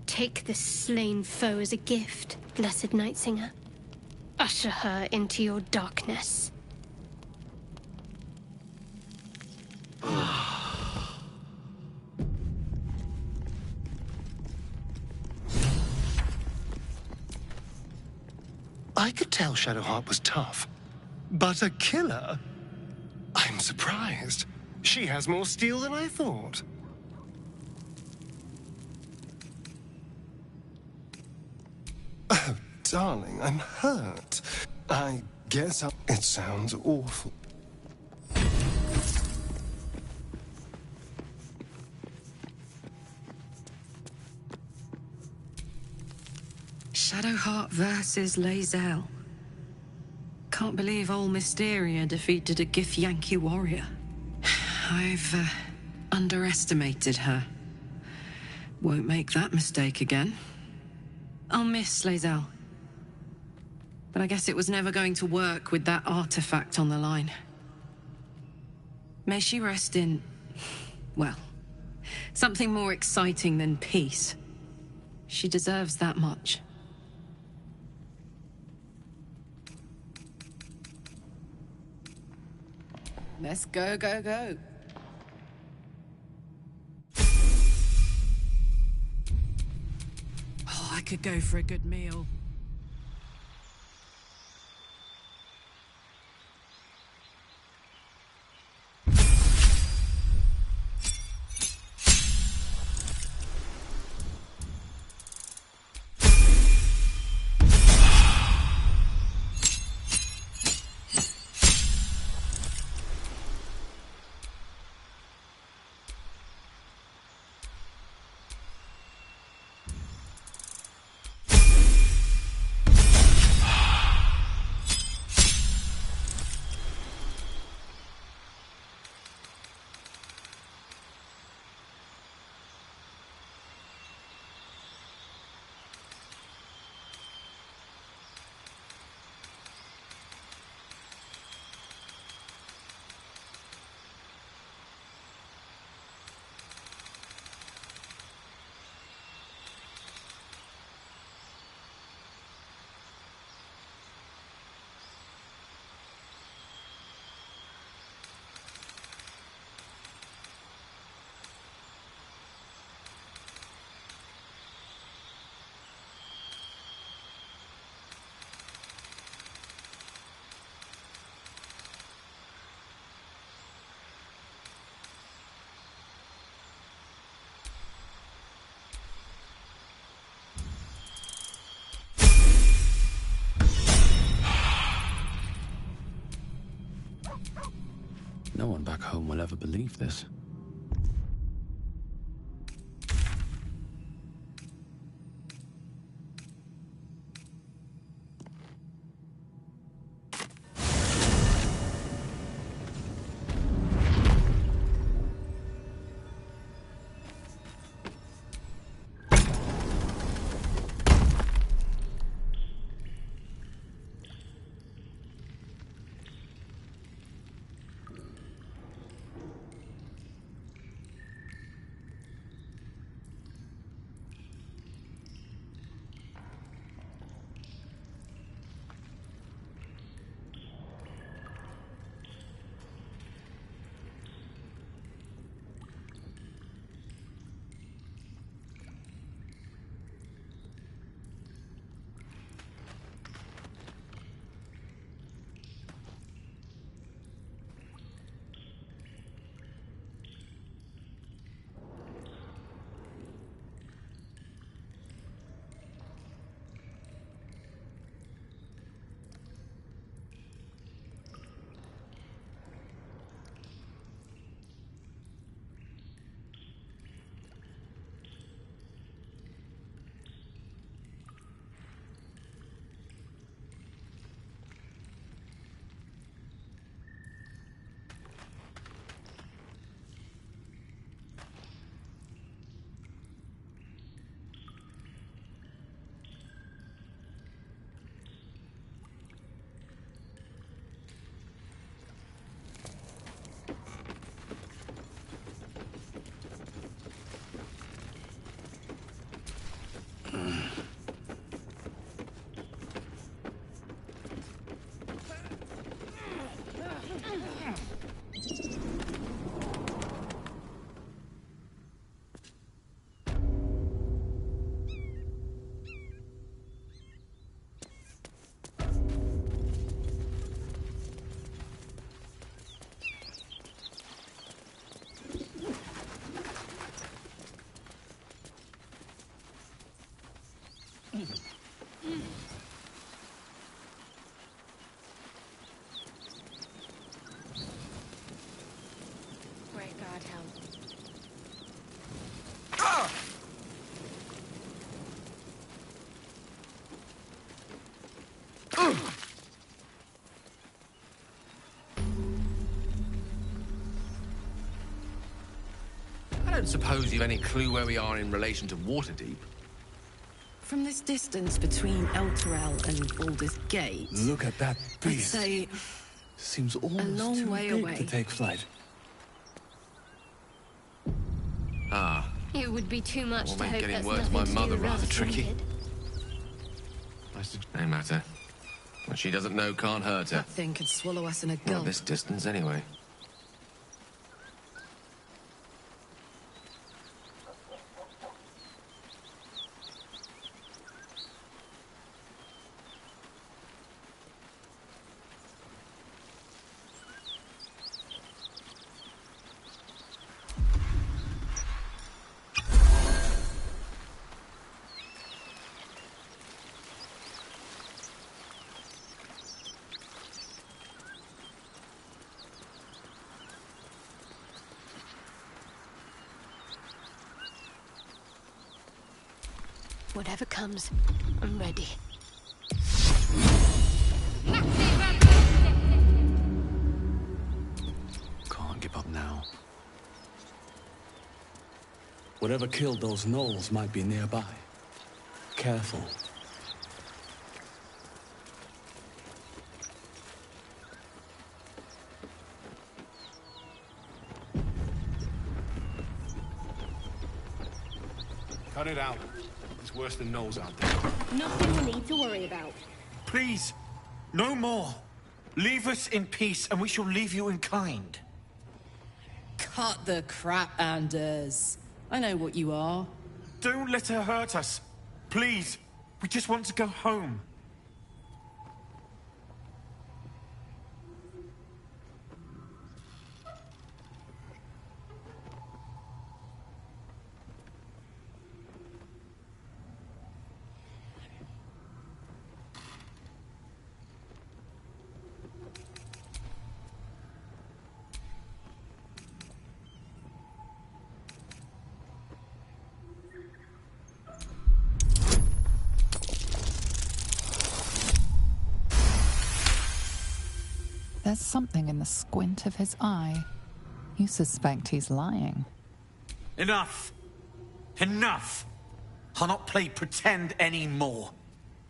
Take this slain foe as a gift, blessed Nightsinger. Usher her into your darkness. I could tell Shadowheart was tough, but a killer? I'm surprised. She has more steel than I thought. Oh, darling, I'm hurt. I guess it sounds awful. Shadowheart versus Lae'zel. Can't believe old Mysteria defeated a Githyanki warrior. I've underestimated her. Won't make that mistake again. I'll miss Lae'zel. But I guess it was never going to work with that artifact on the line. May she rest in, well, something more exciting than peace. She deserves that much. Let's go, go, go. Oh, I could go for a good meal. No one back home will ever believe this. don't suppose you've any clue where we are in relation to Waterdeep? From this distance between Elturel and Baldur's Gate... Look at that I'd beast. say Seems almost long too way big away. to take flight. Ah. It would be too much Will to make hope getting that's word to nothing my to do mother with rather us, tricky. wouldn't it? No matter. What she doesn't know can't hurt her. That thing could swallow us in a Not gulp. this distance, anyway. Whatever comes, I'm ready. Can't give up now. Whatever killed those gnolls might be nearby. Careful. Cut it out. It's worse than gnolls out there. Nothing we need to worry about. Please, no more. Leave us in peace, and we shall leave you in kind. Cut the crap, Anders. I know what you are. Don't let her hurt us. Please, we just want to go home. There's something in the squint of his eye. You suspect he's lying. Enough! Enough! I'll not play pretend anymore.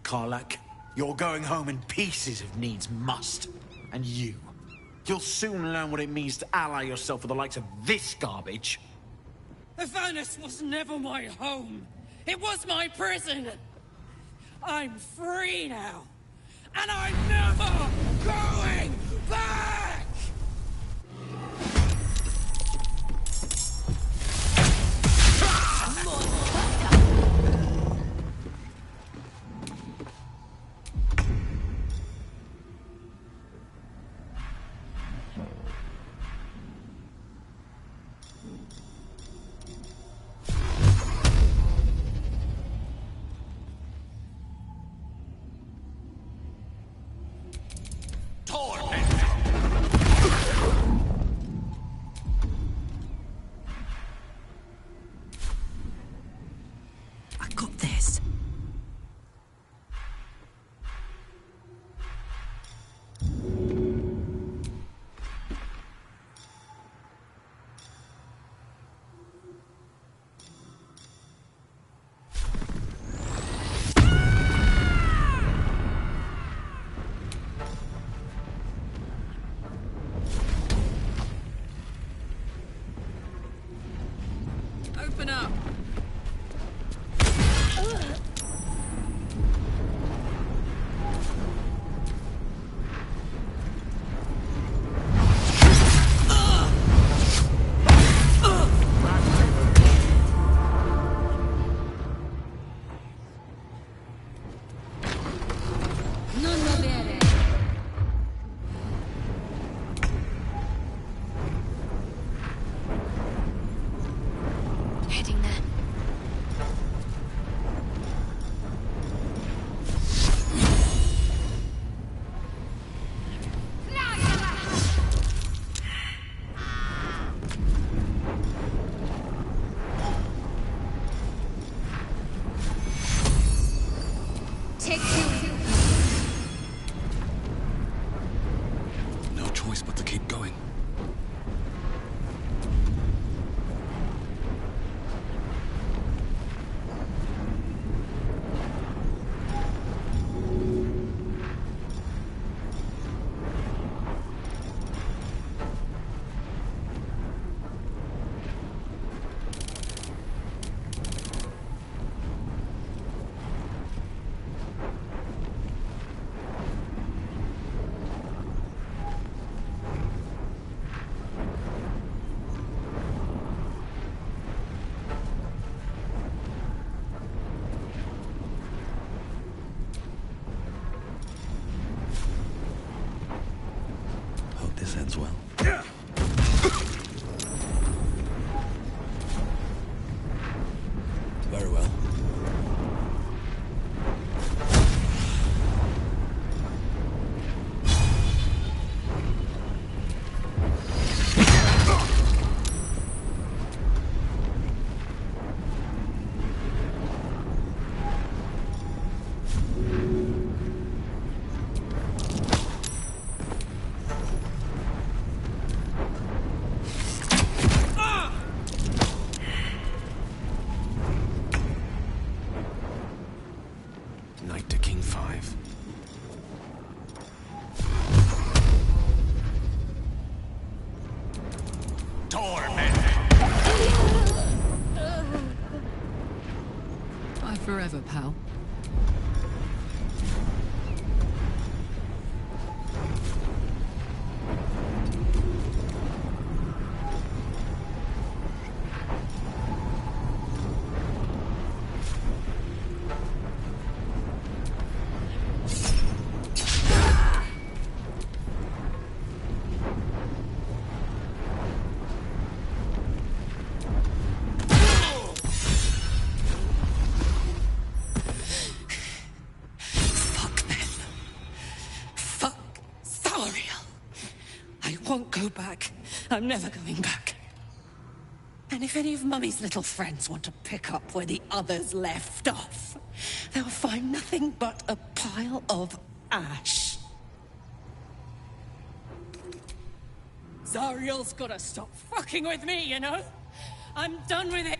Karlak, you're going home in pieces if needs must. And you'll soon learn what it means to ally yourself with the likes of this garbage. Avernus was never my home. It was my prison. I'm free now. And I'm never going back! I got this. Open up. Heading there. Take two. No choice but to keep going. this ends well. Very well. Knight to King 5. Bye forever, pal. Won't go back. I'm never going back. And if any of Mummy's little friends want to pick up where the others left off, they'll find nothing but a pile of ash. Zariel's gotta stop fucking with me, you know? I'm done with it.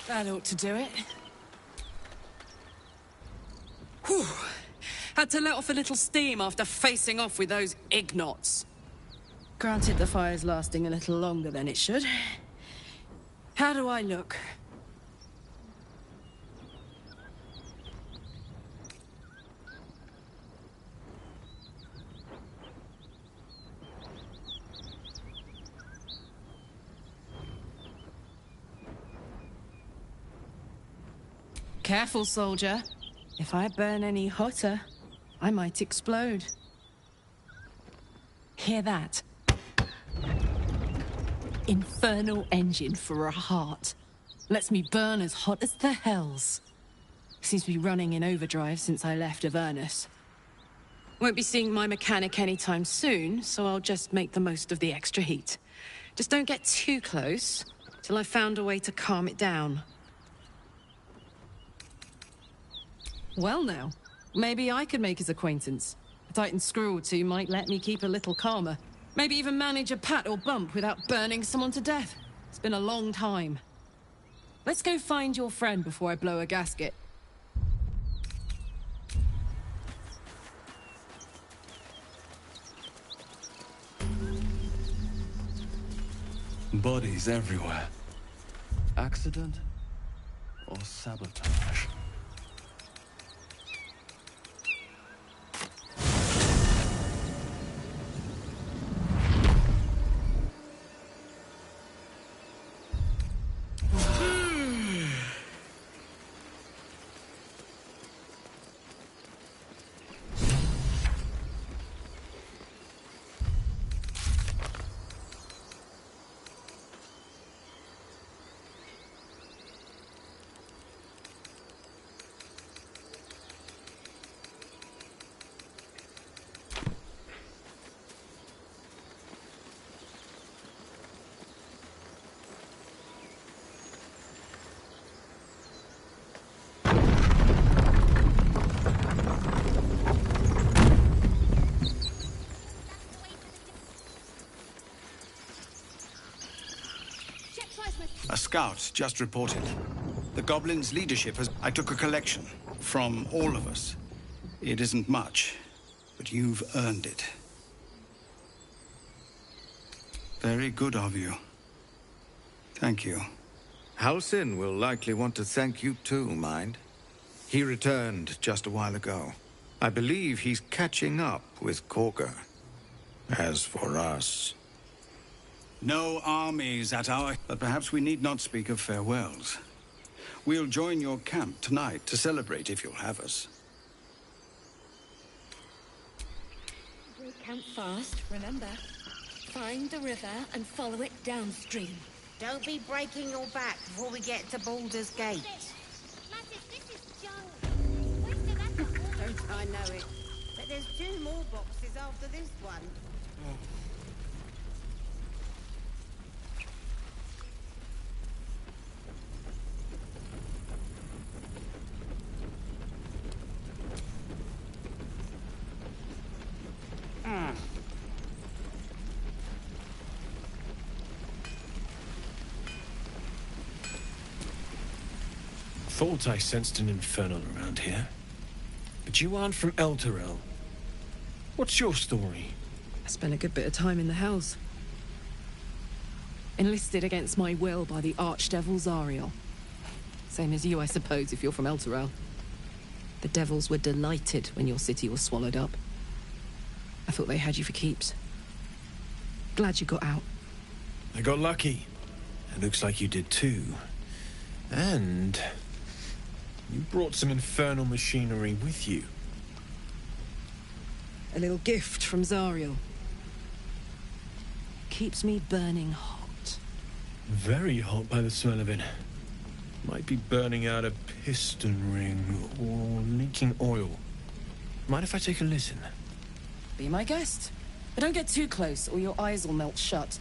That ought to do it. Whew. Had to let off a little steam after facing off with those ignots. Granted, the fire's lasting a little longer than it should. How do I look? Careful, soldier. If I burn any hotter, I might explode. Hear that? Infernal engine for a heart. Lets me burn as hot as the hells. Seems to be running in overdrive since I left Avernus. Won't be seeing my mechanic anytime soon, so I'll just make the most of the extra heat. Just don't get too close, till I've found a way to calm it down. Well now, maybe I could make his acquaintance. A Titan screw or two might let me keep a little calmer. Maybe even manage a pat or bump without burning someone to death. It's been a long time. Let's go find your friend before I blow a gasket. Bodies everywhere. Accident or sabotage? scout just reported. The Goblins' leadership has... I took a collection from all of us. It isn't much, but you've earned it. Very good of you. Thank you. Halsin will likely want to thank you too, mind. He returned just a while ago. I believe he's catching up with Korga. As for us... No armies at our... But perhaps we need not speak of farewells. We'll join your camp tonight to celebrate if you'll have us. Break camp fast, remember. Find the river and follow it downstream. Don't be breaking your back before we get to Baldur's Gate. Don't I know it? But there's 2 more boxes after this one. Thought I sensed an infernal around here. But you aren't from Elturel. What's your story? I spent a good bit of time in the Hells. Enlisted against my will by the Archdevil Zariel. Same as you, I suppose, if you're from Elturel. The Devils were delighted when your city was swallowed up. I thought they had you for keeps. Glad you got out. I got lucky. It looks like you did too. And... you brought some infernal machinery with you. A little gift from Zariel. Keeps me burning hot. Very hot by the smell of it. Might be burning out a piston ring or leaking oil. Mind if I take a listen? Be my guest. But don't get too close or your eyes will melt shut.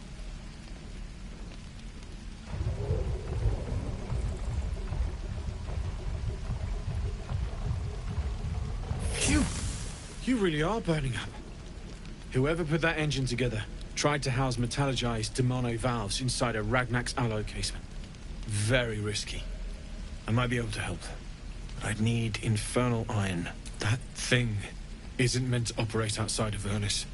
Phew! You really are burning up. Whoever put that engine together tried to house metallogized demono valves inside a Ragnak's alloy casement. Very risky. I might be able to help. But I'd need infernal iron. That thing isn't meant to operate outside of Vernus.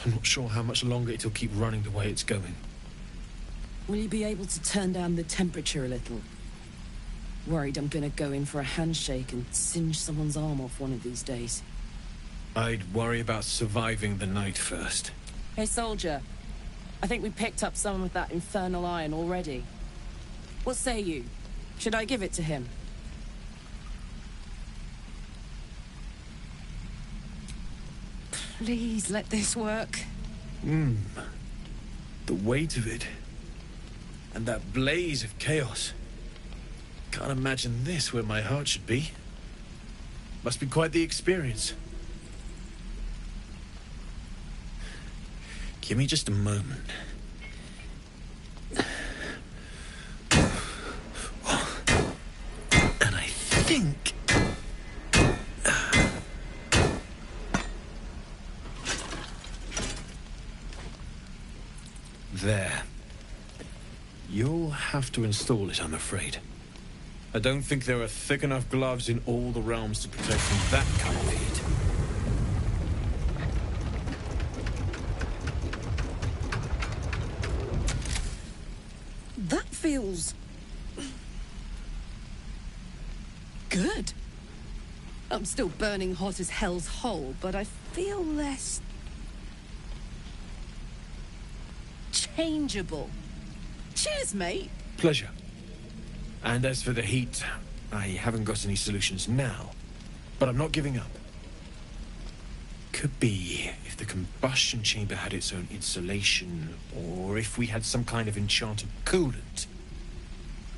I'm not sure how much longer it'll keep running the way it's going. Will you be able to turn down the temperature a little? Worried I'm gonna go in for a handshake and singe someone's arm off one of these days. I'd worry about surviving the night first. Hey, soldier. I think we picked up some of that infernal iron already. What say you? Should I give it to him? Please let this work. The weight of it. And that blaze of chaos. Can't imagine this where my heart should be. Must be quite the experience. Give me just a moment. And I think... There. You'll have to install it, I'm afraid. I don't think there are thick enough gloves in all the realms to protect from that kind of heat. That feels... good. I'm still burning hot as hell's hole, but I feel less... changeable. Cheers, mate. Pleasure. And as for the heat, I haven't got any solutions now, but I'm not giving up. Could be if the combustion chamber had its own insulation, or if we had some kind of enchanted coolant.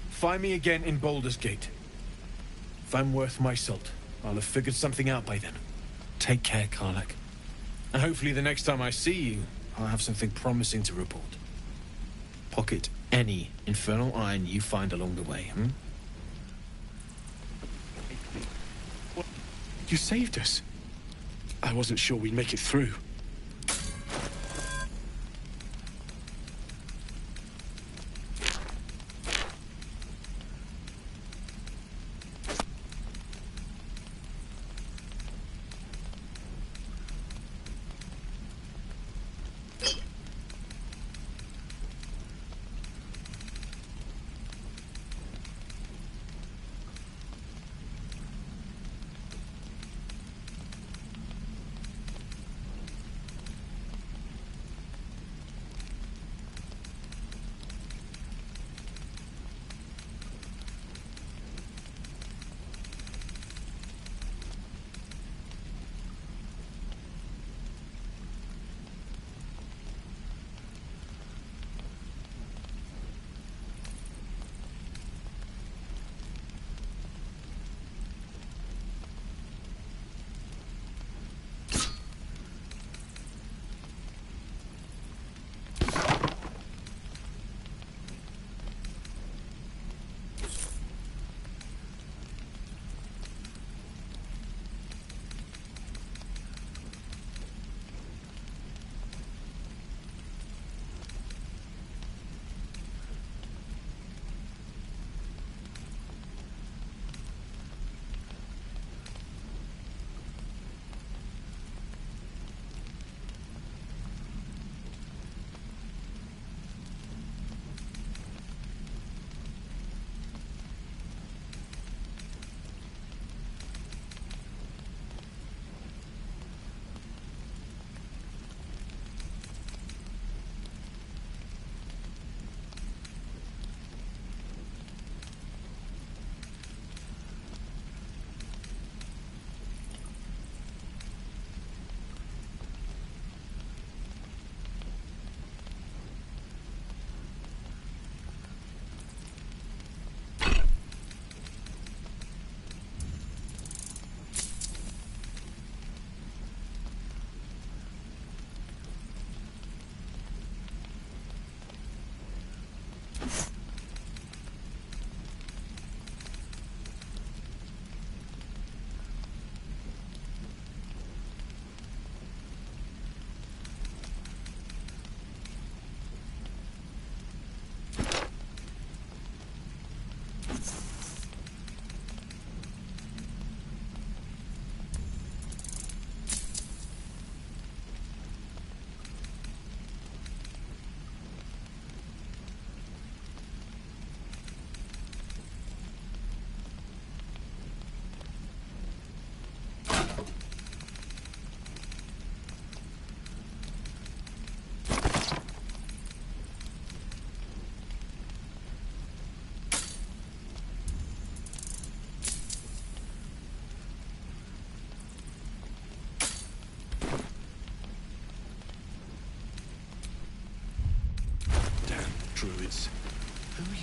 Find me again in Baldur's Gate. If I'm worth my salt, I'll have figured something out by then. Take care, Karlach. And hopefully the next time I see you, I'll have something promising to report. Pocket any infernal iron you find along the way, You saved us. I wasn't sure we'd make it through.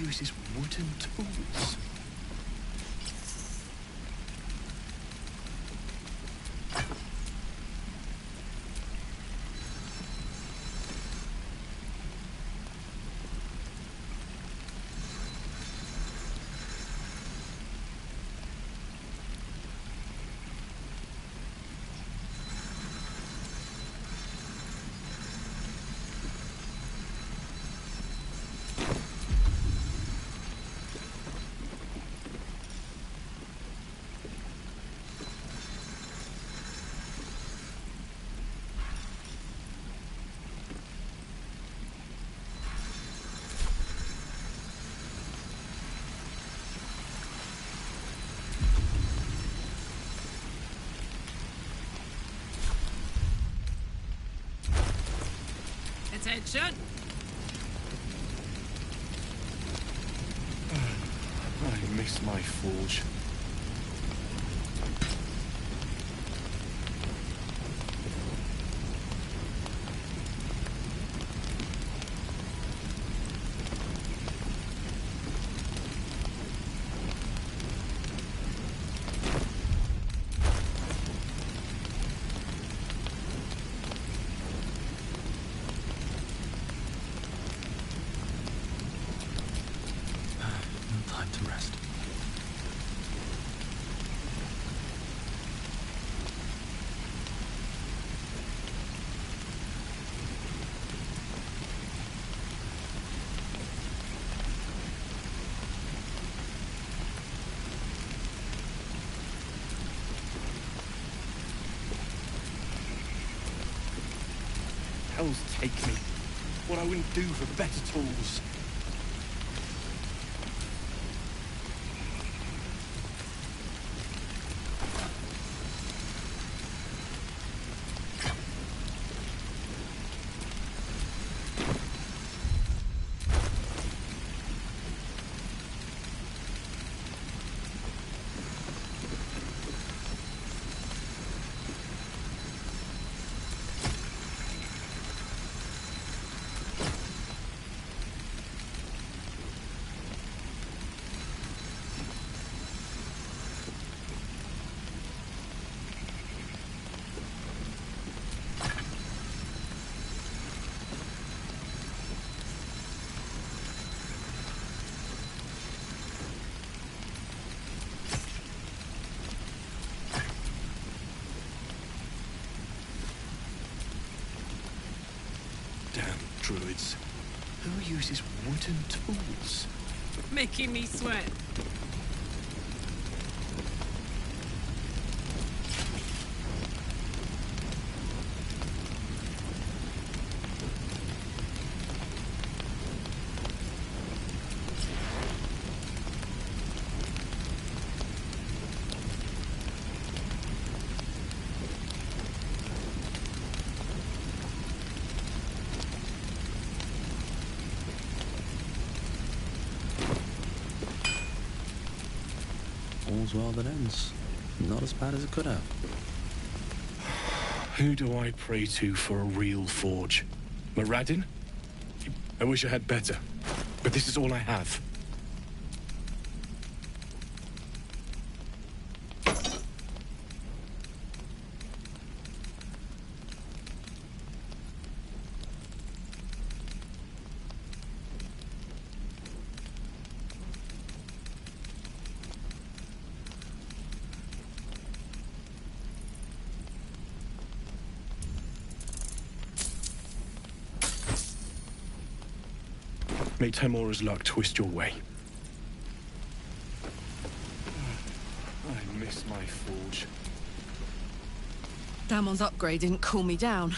uses wooden tools? Attention! I miss my forge. Time to rest. Hell's take me. What I wouldn't do for better tools. Druids. Who uses wooden tools? Making me sweat. All's well that ends. Not as bad as it could have. Who do I pray to for a real forge? Moradin? I wish I had better, but this is all I have. May Temora's luck twist your way. I miss my forge. Damon's upgrade didn't cool me down,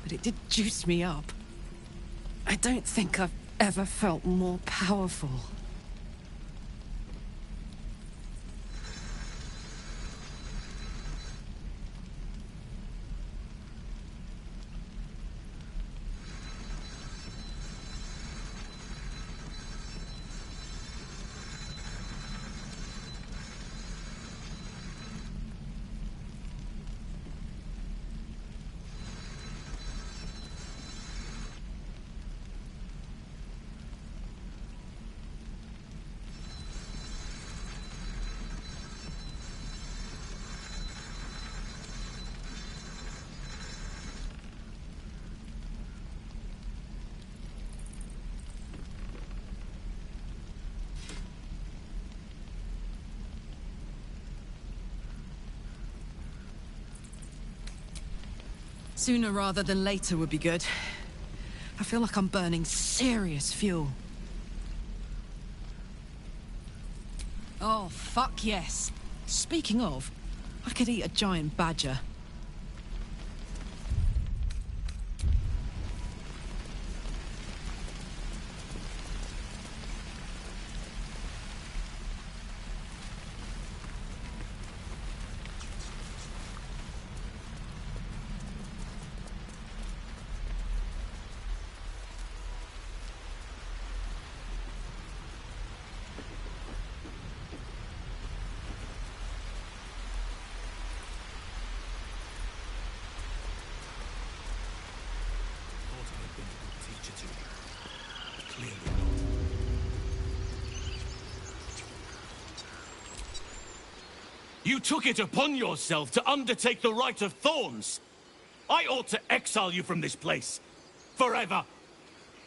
but it did juice me up. I don't think I've ever felt more powerful. Sooner rather than later would be good. I feel like I'm burning serious fuel. Oh, fuck yes. Speaking of, I could eat a giant badger. You took it upon yourself to undertake the Rite of Thorns. I ought to exile you from this place. Forever.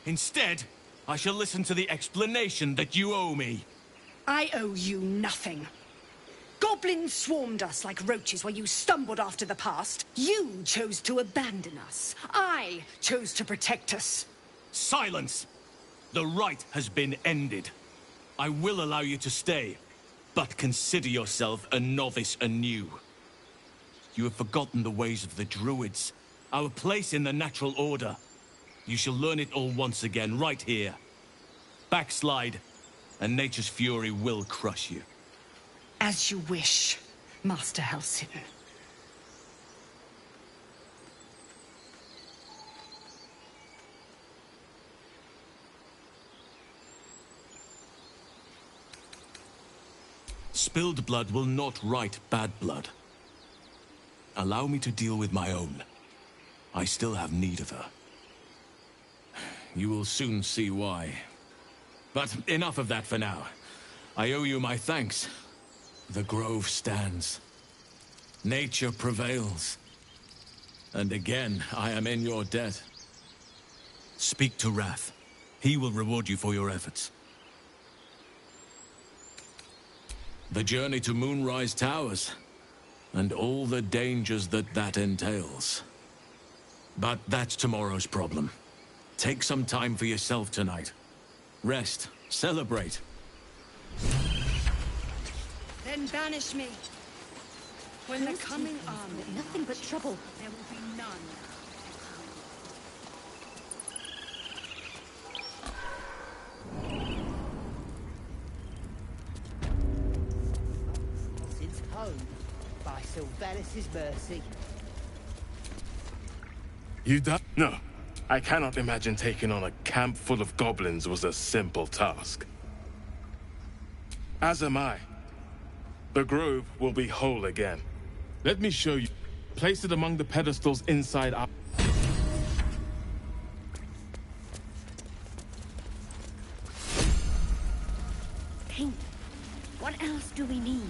Instead, I shall listen to the explanation that you owe me. I owe you nothing. Goblins swarmed us like roaches while you stumbled after the past. You chose to abandon us. I chose to protect us. Silence! The rite has been ended. I will allow you to stay, but consider yourself a novice anew. You have forgotten the ways of the Druids, our place in the natural order. You shall learn it all once again, right here. Backslide, and nature's fury will crush you. As you wish, Master Halsin. Spilled blood will not right bad blood. Allow me to deal with my own. I still have need of her. You will soon see why. But enough of that for now. I owe you my thanks. The grove stands. Nature prevails. And again, I am in your debt. Speak to Wrath. He will reward you for your efforts. The journey to Moonrise Towers, and all the dangers that entails. But that's tomorrow's problem. Take some time for yourself tonight. Rest, celebrate. Then banish me. When the coming army... Nothing but trouble. There will be none. Since home, by Sylvanus' mercy. You done? No. I cannot imagine taking on a camp full of goblins was a simple task. As am I. The grove will be whole again. Let me show you. Place it among the pedestals inside our... Paint. What else do we need?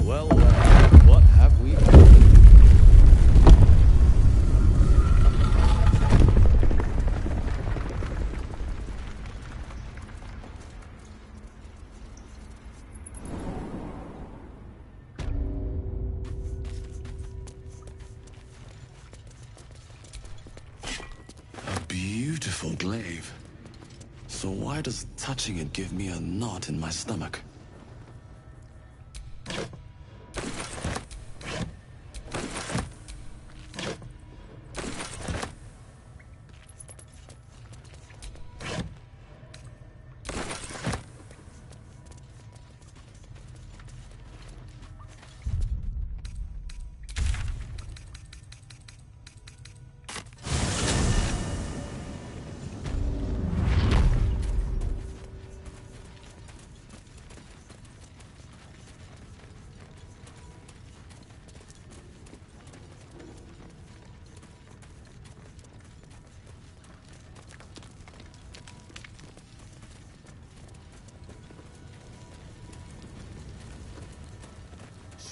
Well, what have we done? A beautiful glaive. So why does touching it give me a knot in my stomach?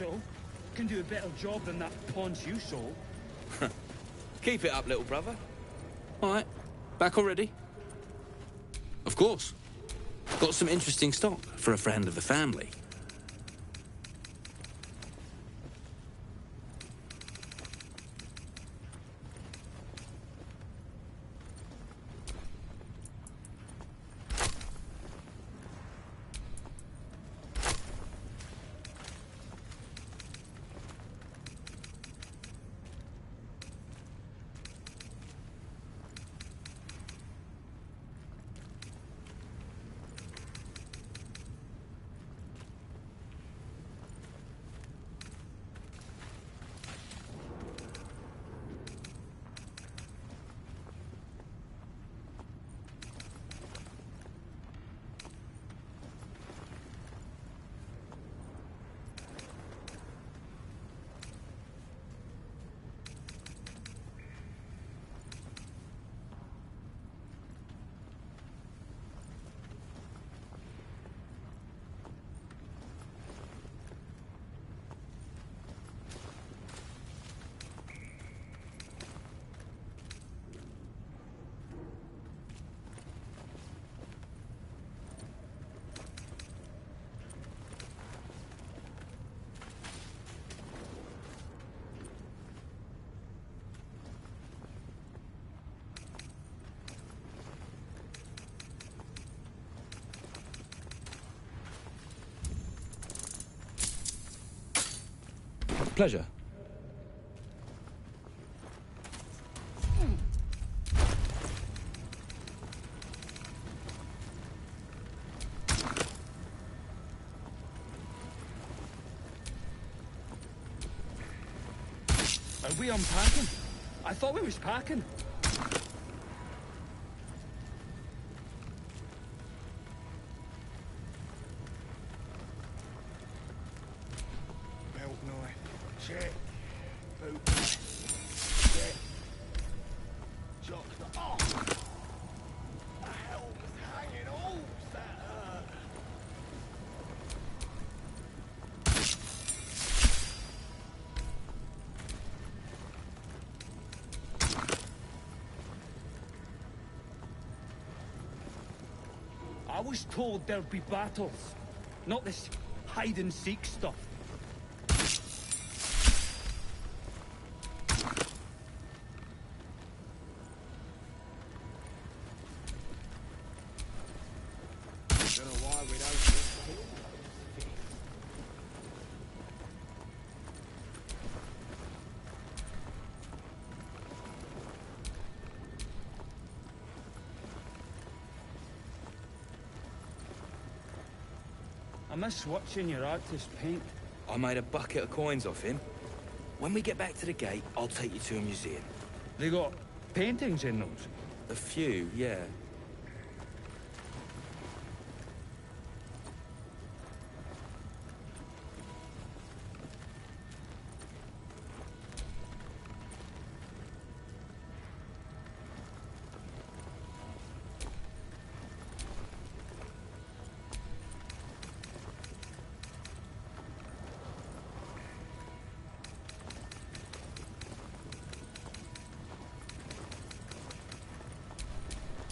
so. Can do a better job than that paunch you sold. Keep it up, little brother. All right, back already? Of course. Got some interesting stock for a friend of the family. Pleasure. Are we unpacking? I thought we was packing. Belt knife. Check. Boot knife. Check. Jockster. Oh! The hell was hanging all that hurt. I was told there'd be battles, not this hide-and-seek stuff. Don't know why we don't. I miss watching your artist paint. I made a bucket of coins off him. When we get back to the gate, I'll take you to a museum. They got paintings in those? A few, yeah.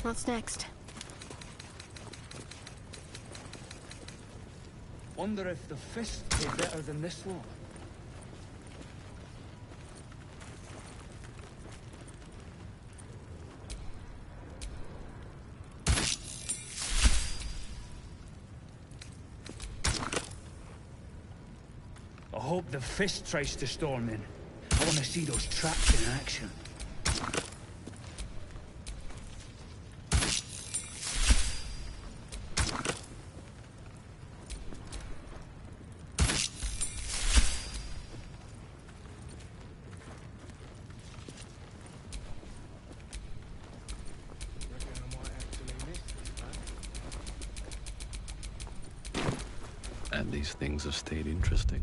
What's next? Wonder if the fist is better than this one. I hope the fist tries to storm in. I want to see those traps in action. And these things have stayed interesting.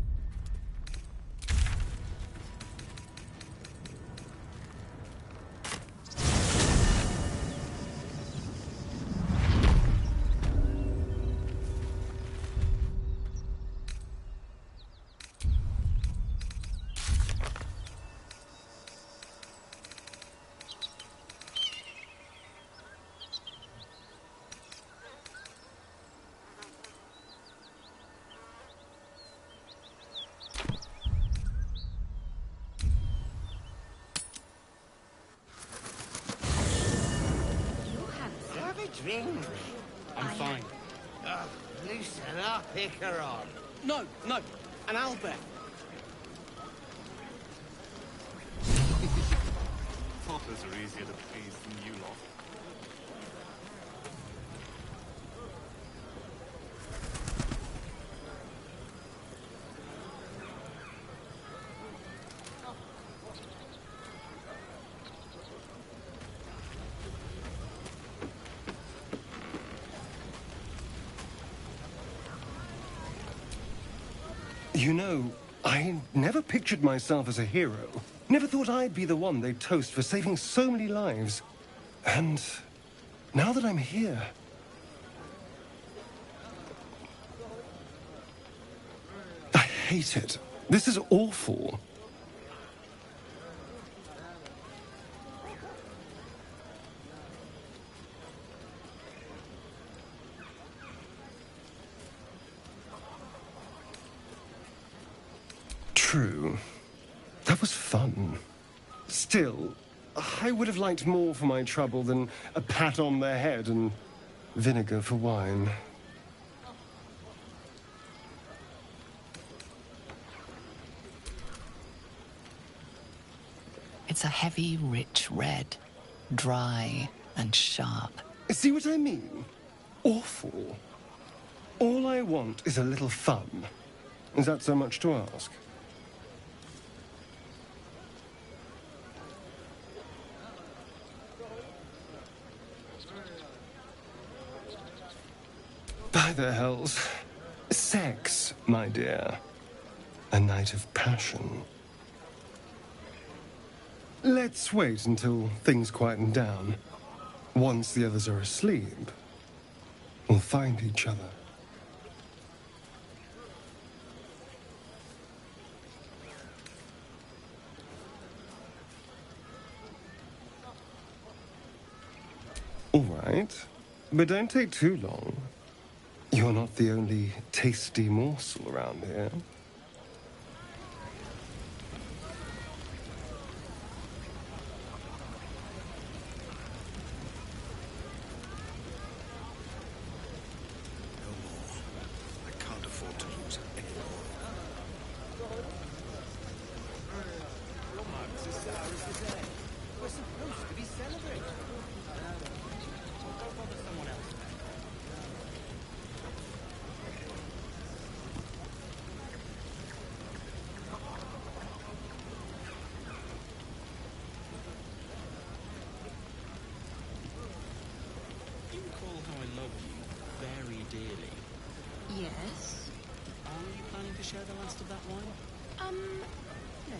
drink? I'm fine. Loosen up, Icaron. No, no. An owlbear. Poppers are easier to please than you lot. You know, I never pictured myself as a hero. Never thought I'd be the one they'd toast for saving so many lives. And now that I'm here... I hate it. This is awful. True. That was fun. Still, I would have liked more for my trouble than a pat on the head and vinegar for wine. It's a heavy, rich red. Dry and sharp. See what I mean? Awful. All I want is a little fun. Is that so much to ask? By the hells. Sex, my dear. A night of passion. Let's wait until things quieten down. Once the others are asleep, we'll find each other. All right, but don't take too long. You're not the only tasty morsel around here. I can't afford to lose any more. We're supposed to be celebrating. Don't bother someone else. You recall how I love you very dearly. Yes? Are you planning to share the last of that wine? No.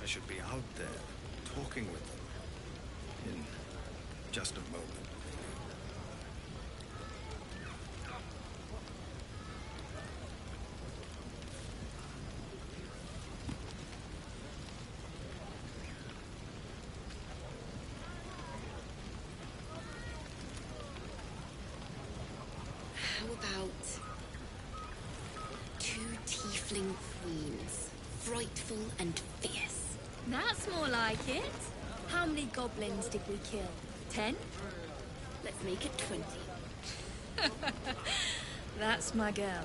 I should be out there, talking with them. In just a moment. How about two tiefling queens, frightful and fierce? That's more like it. How many goblins did we kill? 10? Let's make it 20. That's my girl.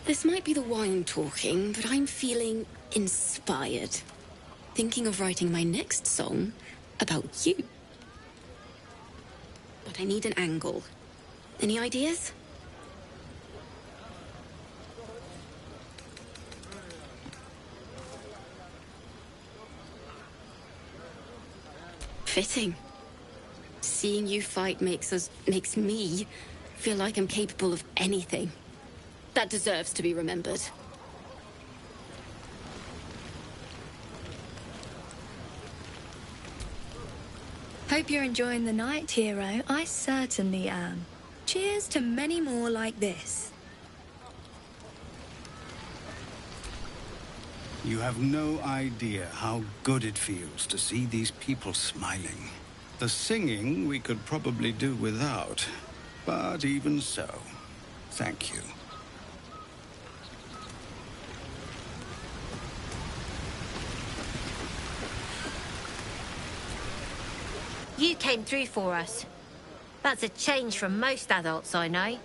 This might be the wine talking, but I'm feeling inspired. Thinking of writing my next song about you. But I need an angle. Any ideas? Fitting. Seeing you fight makes me feel like I'm capable of anything. That deserves to be remembered. Hope you're enjoying the night, hero. I certainly am. Cheers to many more like this. You have no idea how good it feels to see these people smiling. The singing we could probably do without, but even so, thank you. You came through for us. That's a change from most adults I know.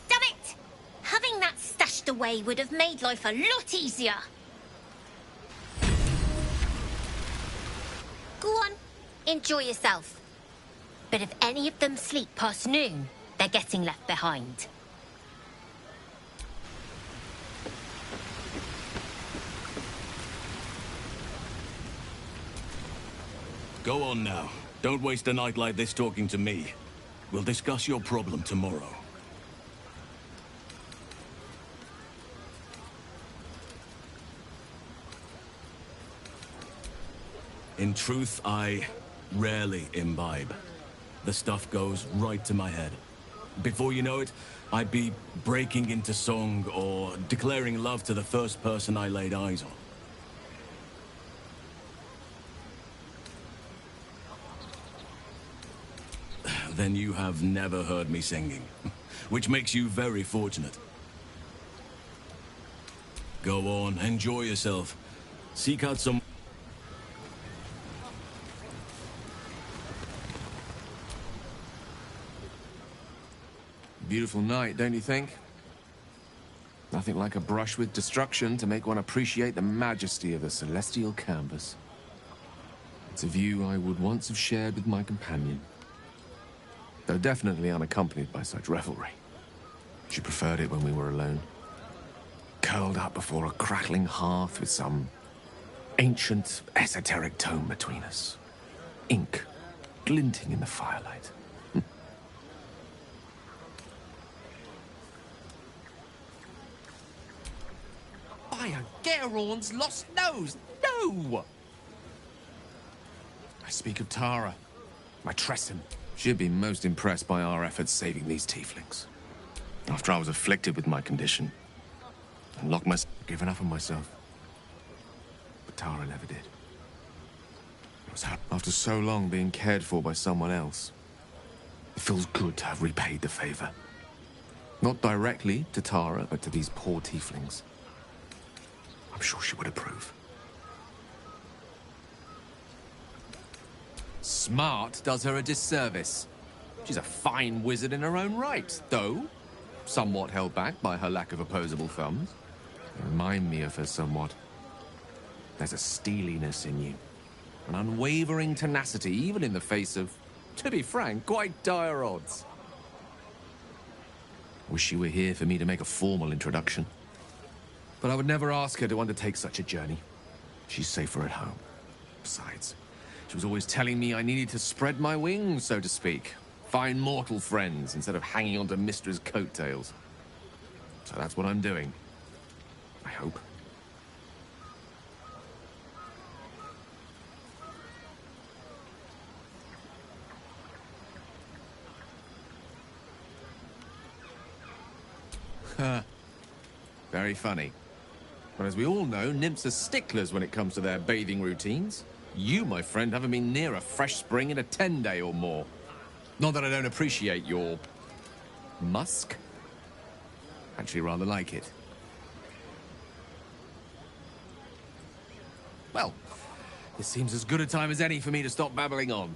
Damn it! Having that stashed away would have made life a lot easier. Go on, enjoy yourself. But if any of them sleep past noon, they're getting left behind. Go on now. Don't waste a night like this talking to me. We'll discuss your problem tomorrow. In truth, I rarely imbibe. The stuff goes right to my head. Before you know it, I'd be breaking into song or declaring love to the first person I laid eyes on. Then you have never heard me singing, which makes you very fortunate. Go on, enjoy yourself. Seek out some... Beautiful night, don't you think? Nothing like a brush with destruction to make one appreciate the majesty of the celestial canvas. It's a view I would once have shared with my companion, though definitely unaccompanied by such revelry. She preferred it when we were alone, curled up before a crackling hearth with some ancient, esoteric tome between us. Ink glinting in the firelight. By a Gerorn's lost nose! No! I speak of Tara, my Tresson. She'd be most impressed by our efforts saving these tieflings. After I was afflicted with my condition, and locked myself, given up on myself. But Tara never did. It was after so long being cared for by someone else. It feels good to have repaid the favor. Not directly to Tara, but to these poor tieflings. I'm sure she would approve. Smart does her a disservice. She's a fine wizard in her own right, though somewhat held back by her lack of opposable thumbs. You remind me of her somewhat. There's a steeliness in you. An unwavering tenacity, even in the face of, to be frank, quite dire odds. Wish she were here for me to make a formal introduction. But I would never ask her to undertake such a journey. She's safer at home. Besides, she was always telling me I needed to spread my wings, so to speak. Find mortal friends instead of hanging onto Mistra's coattails. So that's what I'm doing. I hope. Very funny. But as we all know, nymphs are sticklers when it comes to their bathing routines. You, my friend, haven't been near a fresh spring in a 10-day or more. Not that I don't appreciate your... musk? Actually rather like it. Well, it seems as good a time as any for me to stop babbling on.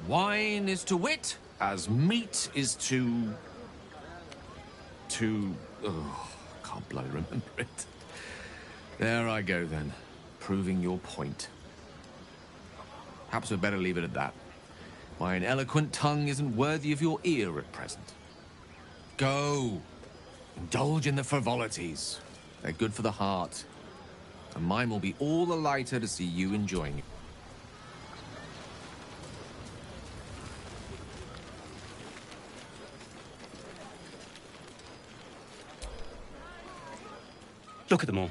Wine is to wit as meat is to... Oh, I can't bloody remember it. There I go then, proving your point. Perhaps we'd better leave it at that. My eloquent tongue isn't worthy of your ear at present. Go! Indulge in the frivolities. They're good for the heart. And mine will be all the lighter to see you enjoying it. Look at them all.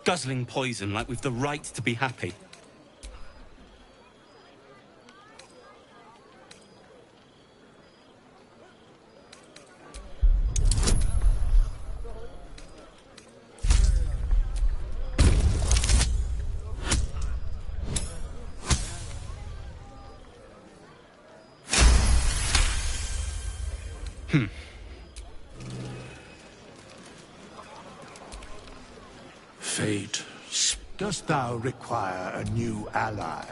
Guzzling poison like we've the right to be happy. Fate, dost thou require a new ally?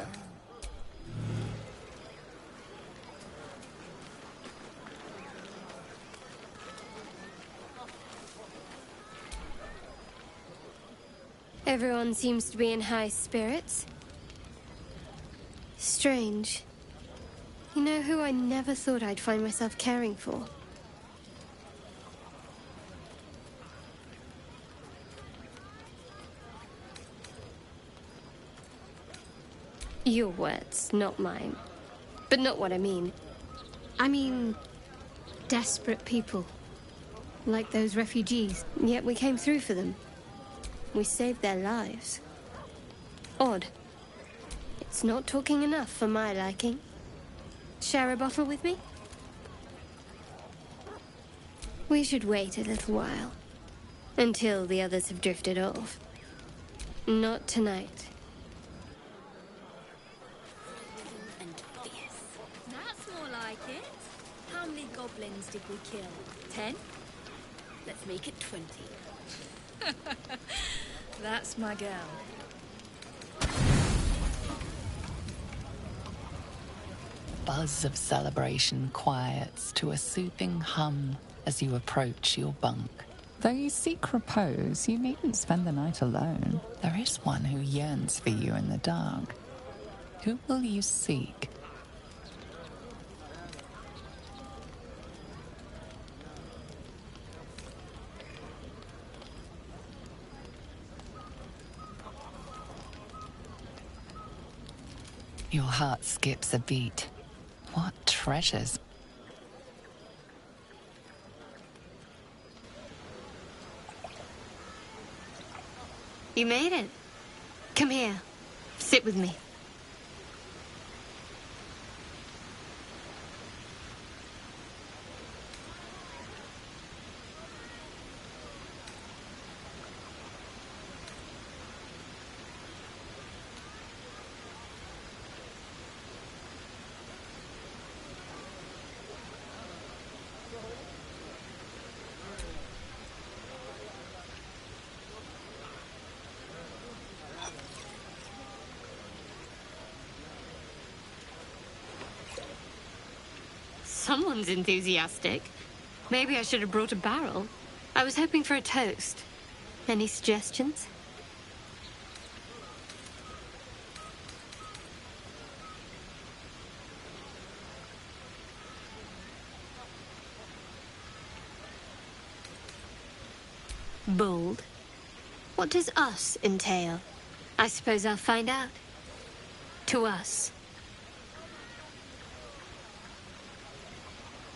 Everyone seems to be in high spirits. Strange. You know who I never thought I'd find myself caring for? Your words, not mine. But not what I mean. I mean, desperate people. Like those refugees. Yet we came through for them. We saved their lives. Odd. It's not talking enough for my liking. Share a bottle with me? We should wait a little while. Until the others have drifted off. Not tonight. That's more like it. How many goblins did we kill? 10? Let's make it 20. That's my girl. Buzz of celebration quiets to a soothing hum as you approach your bunk. Though you seek repose, you needn't spend the night alone. There is one who yearns for you in the dark. Who will you seek? Your heart skips a beat. What treasures? You made it. Come here. Sit with me. Someone's enthusiastic. Maybe I should have brought a barrel. I was hoping for a toast. Any suggestions? Bold. What does us entail? I suppose I'll find out. To us.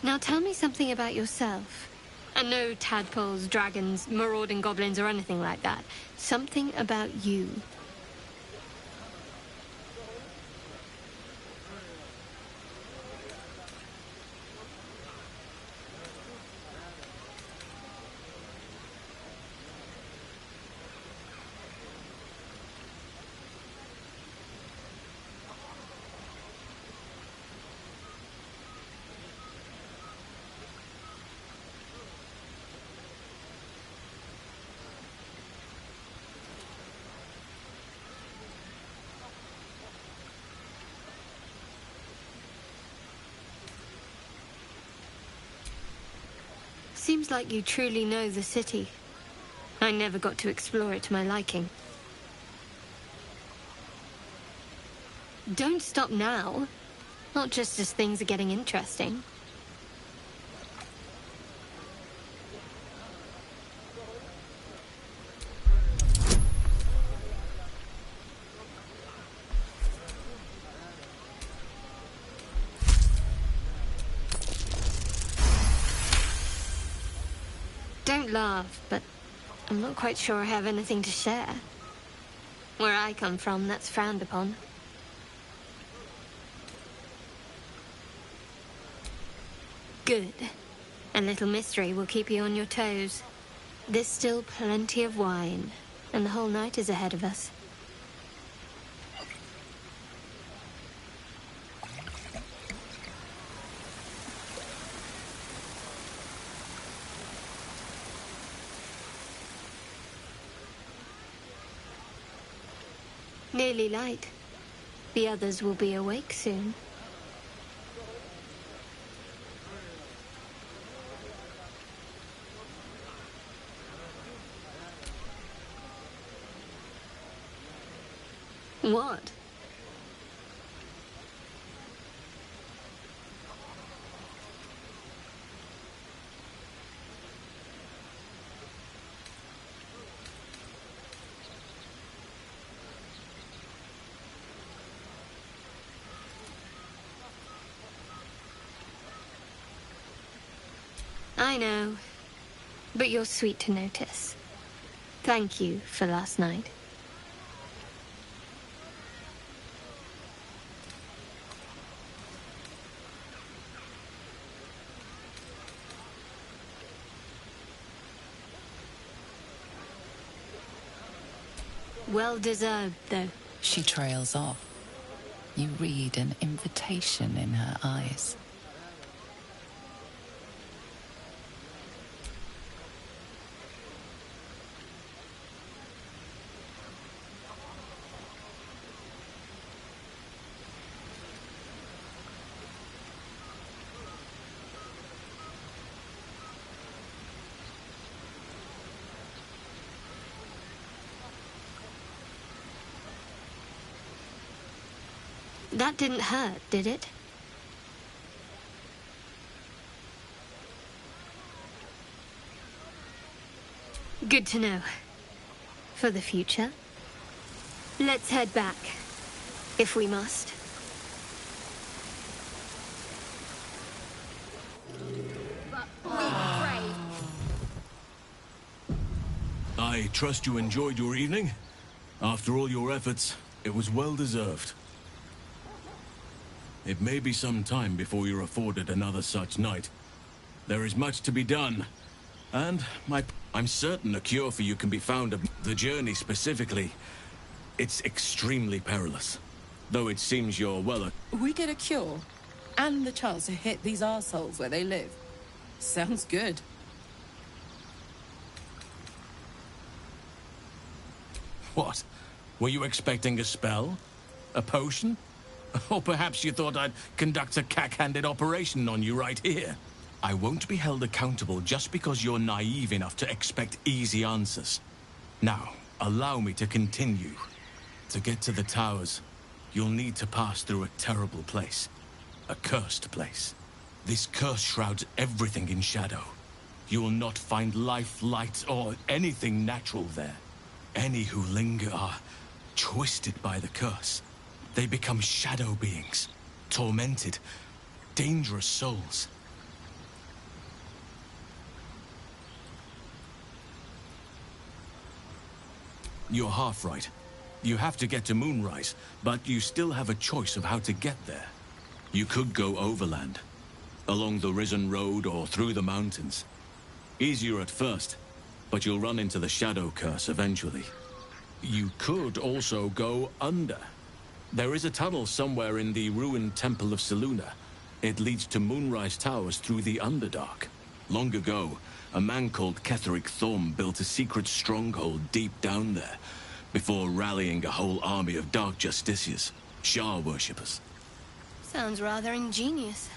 Now tell me something about yourself. And no tadpoles, dragons, marauding goblins, or anything like that. Something about you. Seems like you truly know the city. I never got to explore it to my liking. Don't stop now. Not just as things are getting interesting. Don't laugh, but I'm not quite sure I have anything to share. Where I come from, that's frowned upon. Good. A little mystery will keep you on your toes. There's still plenty of wine, and the whole night is ahead of us. Nearly light. The others will be awake soon. What? I know, but you're sweet to notice. Thank you for last night. Well deserved, though. She trails off. You read an invitation in her eyes. That didn't hurt, did it? Good to know. For the future. Let's head back, if we must. I trust you enjoyed your evening. After all your efforts, it was well deserved. It may be some time before you're afforded another such night. There is much to be done. And I'm certain a cure for you can be found. The journey specifically, it's extremely perilous. Though it seems you're well... We get a cure, and the chance to hit these arseholes where they live. Sounds good. What? Were you expecting a spell? A potion? Or perhaps you thought I'd conduct a cack-handed operation on you right here? I won't be held accountable just because you're naive enough to expect easy answers. Now, allow me to continue. To get to the towers, you'll need to pass through a terrible place. A cursed place. This curse shrouds everything in shadow. You will not find life, light, or anything natural there. Any who linger are twisted by the curse. They become shadow beings, tormented, dangerous souls. You're half right. You have to get to Moonrise, but you still have a choice of how to get there. You could go overland, along the Risen Road or through the mountains. Easier at first, but you'll run into the Shadow Curse eventually. You could also go under. There is a tunnel somewhere in the ruined Temple of Selûne. It leads to Moonrise Towers through the Underdark. Long ago, a man called Ketheric Thorm built a secret stronghold deep down there, before rallying a whole army of Dark Justiciars, Shah worshippers. Sounds rather ingenious.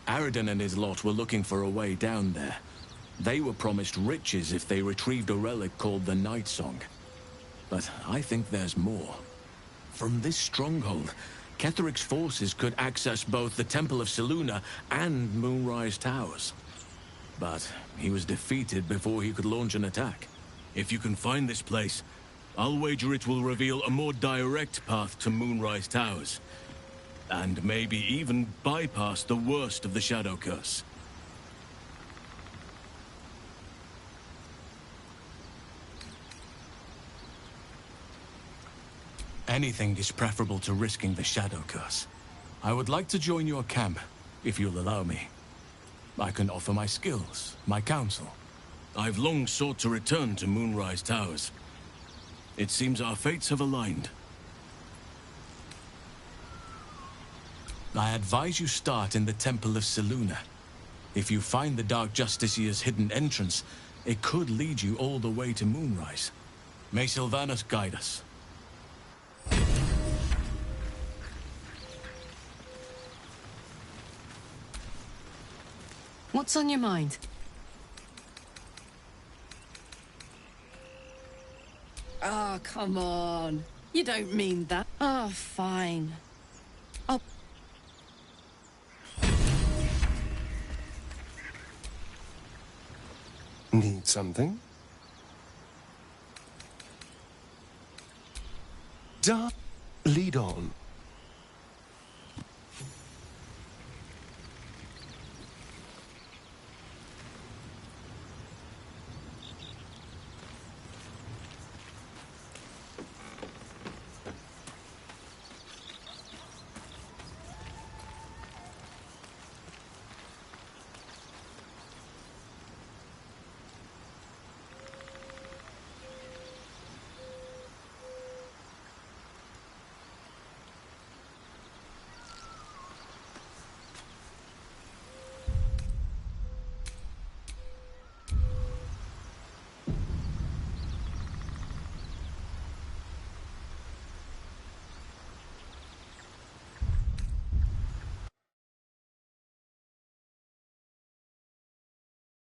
Aradin and his lot were looking for a way down there. They were promised riches if they retrieved a relic called the Night Song. But I think there's more. From this stronghold, Ketheric's forces could access both the Temple of Selûne and Moonrise Towers. But he was defeated before he could launch an attack. If you can find this place, I'll wager it will reveal a more direct path to Moonrise Towers. And maybe even bypass the worst of the Shadow Curse. Anything is preferable to risking the Shadow Curse. I would like to join your camp, if you'll allow me. I can offer my skills, my counsel. I've long sought to return to Moonrise Towers. It seems our fates have aligned. I advise you start in the Temple of Selûne. If you find the Dark Justiciar's hidden entrance, it could lead you all the way to Moonrise. May Sylvanas guide us. What's on your mind? Oh, come on. You don't mean that. Oh, fine. I'll... Need something? Lead on.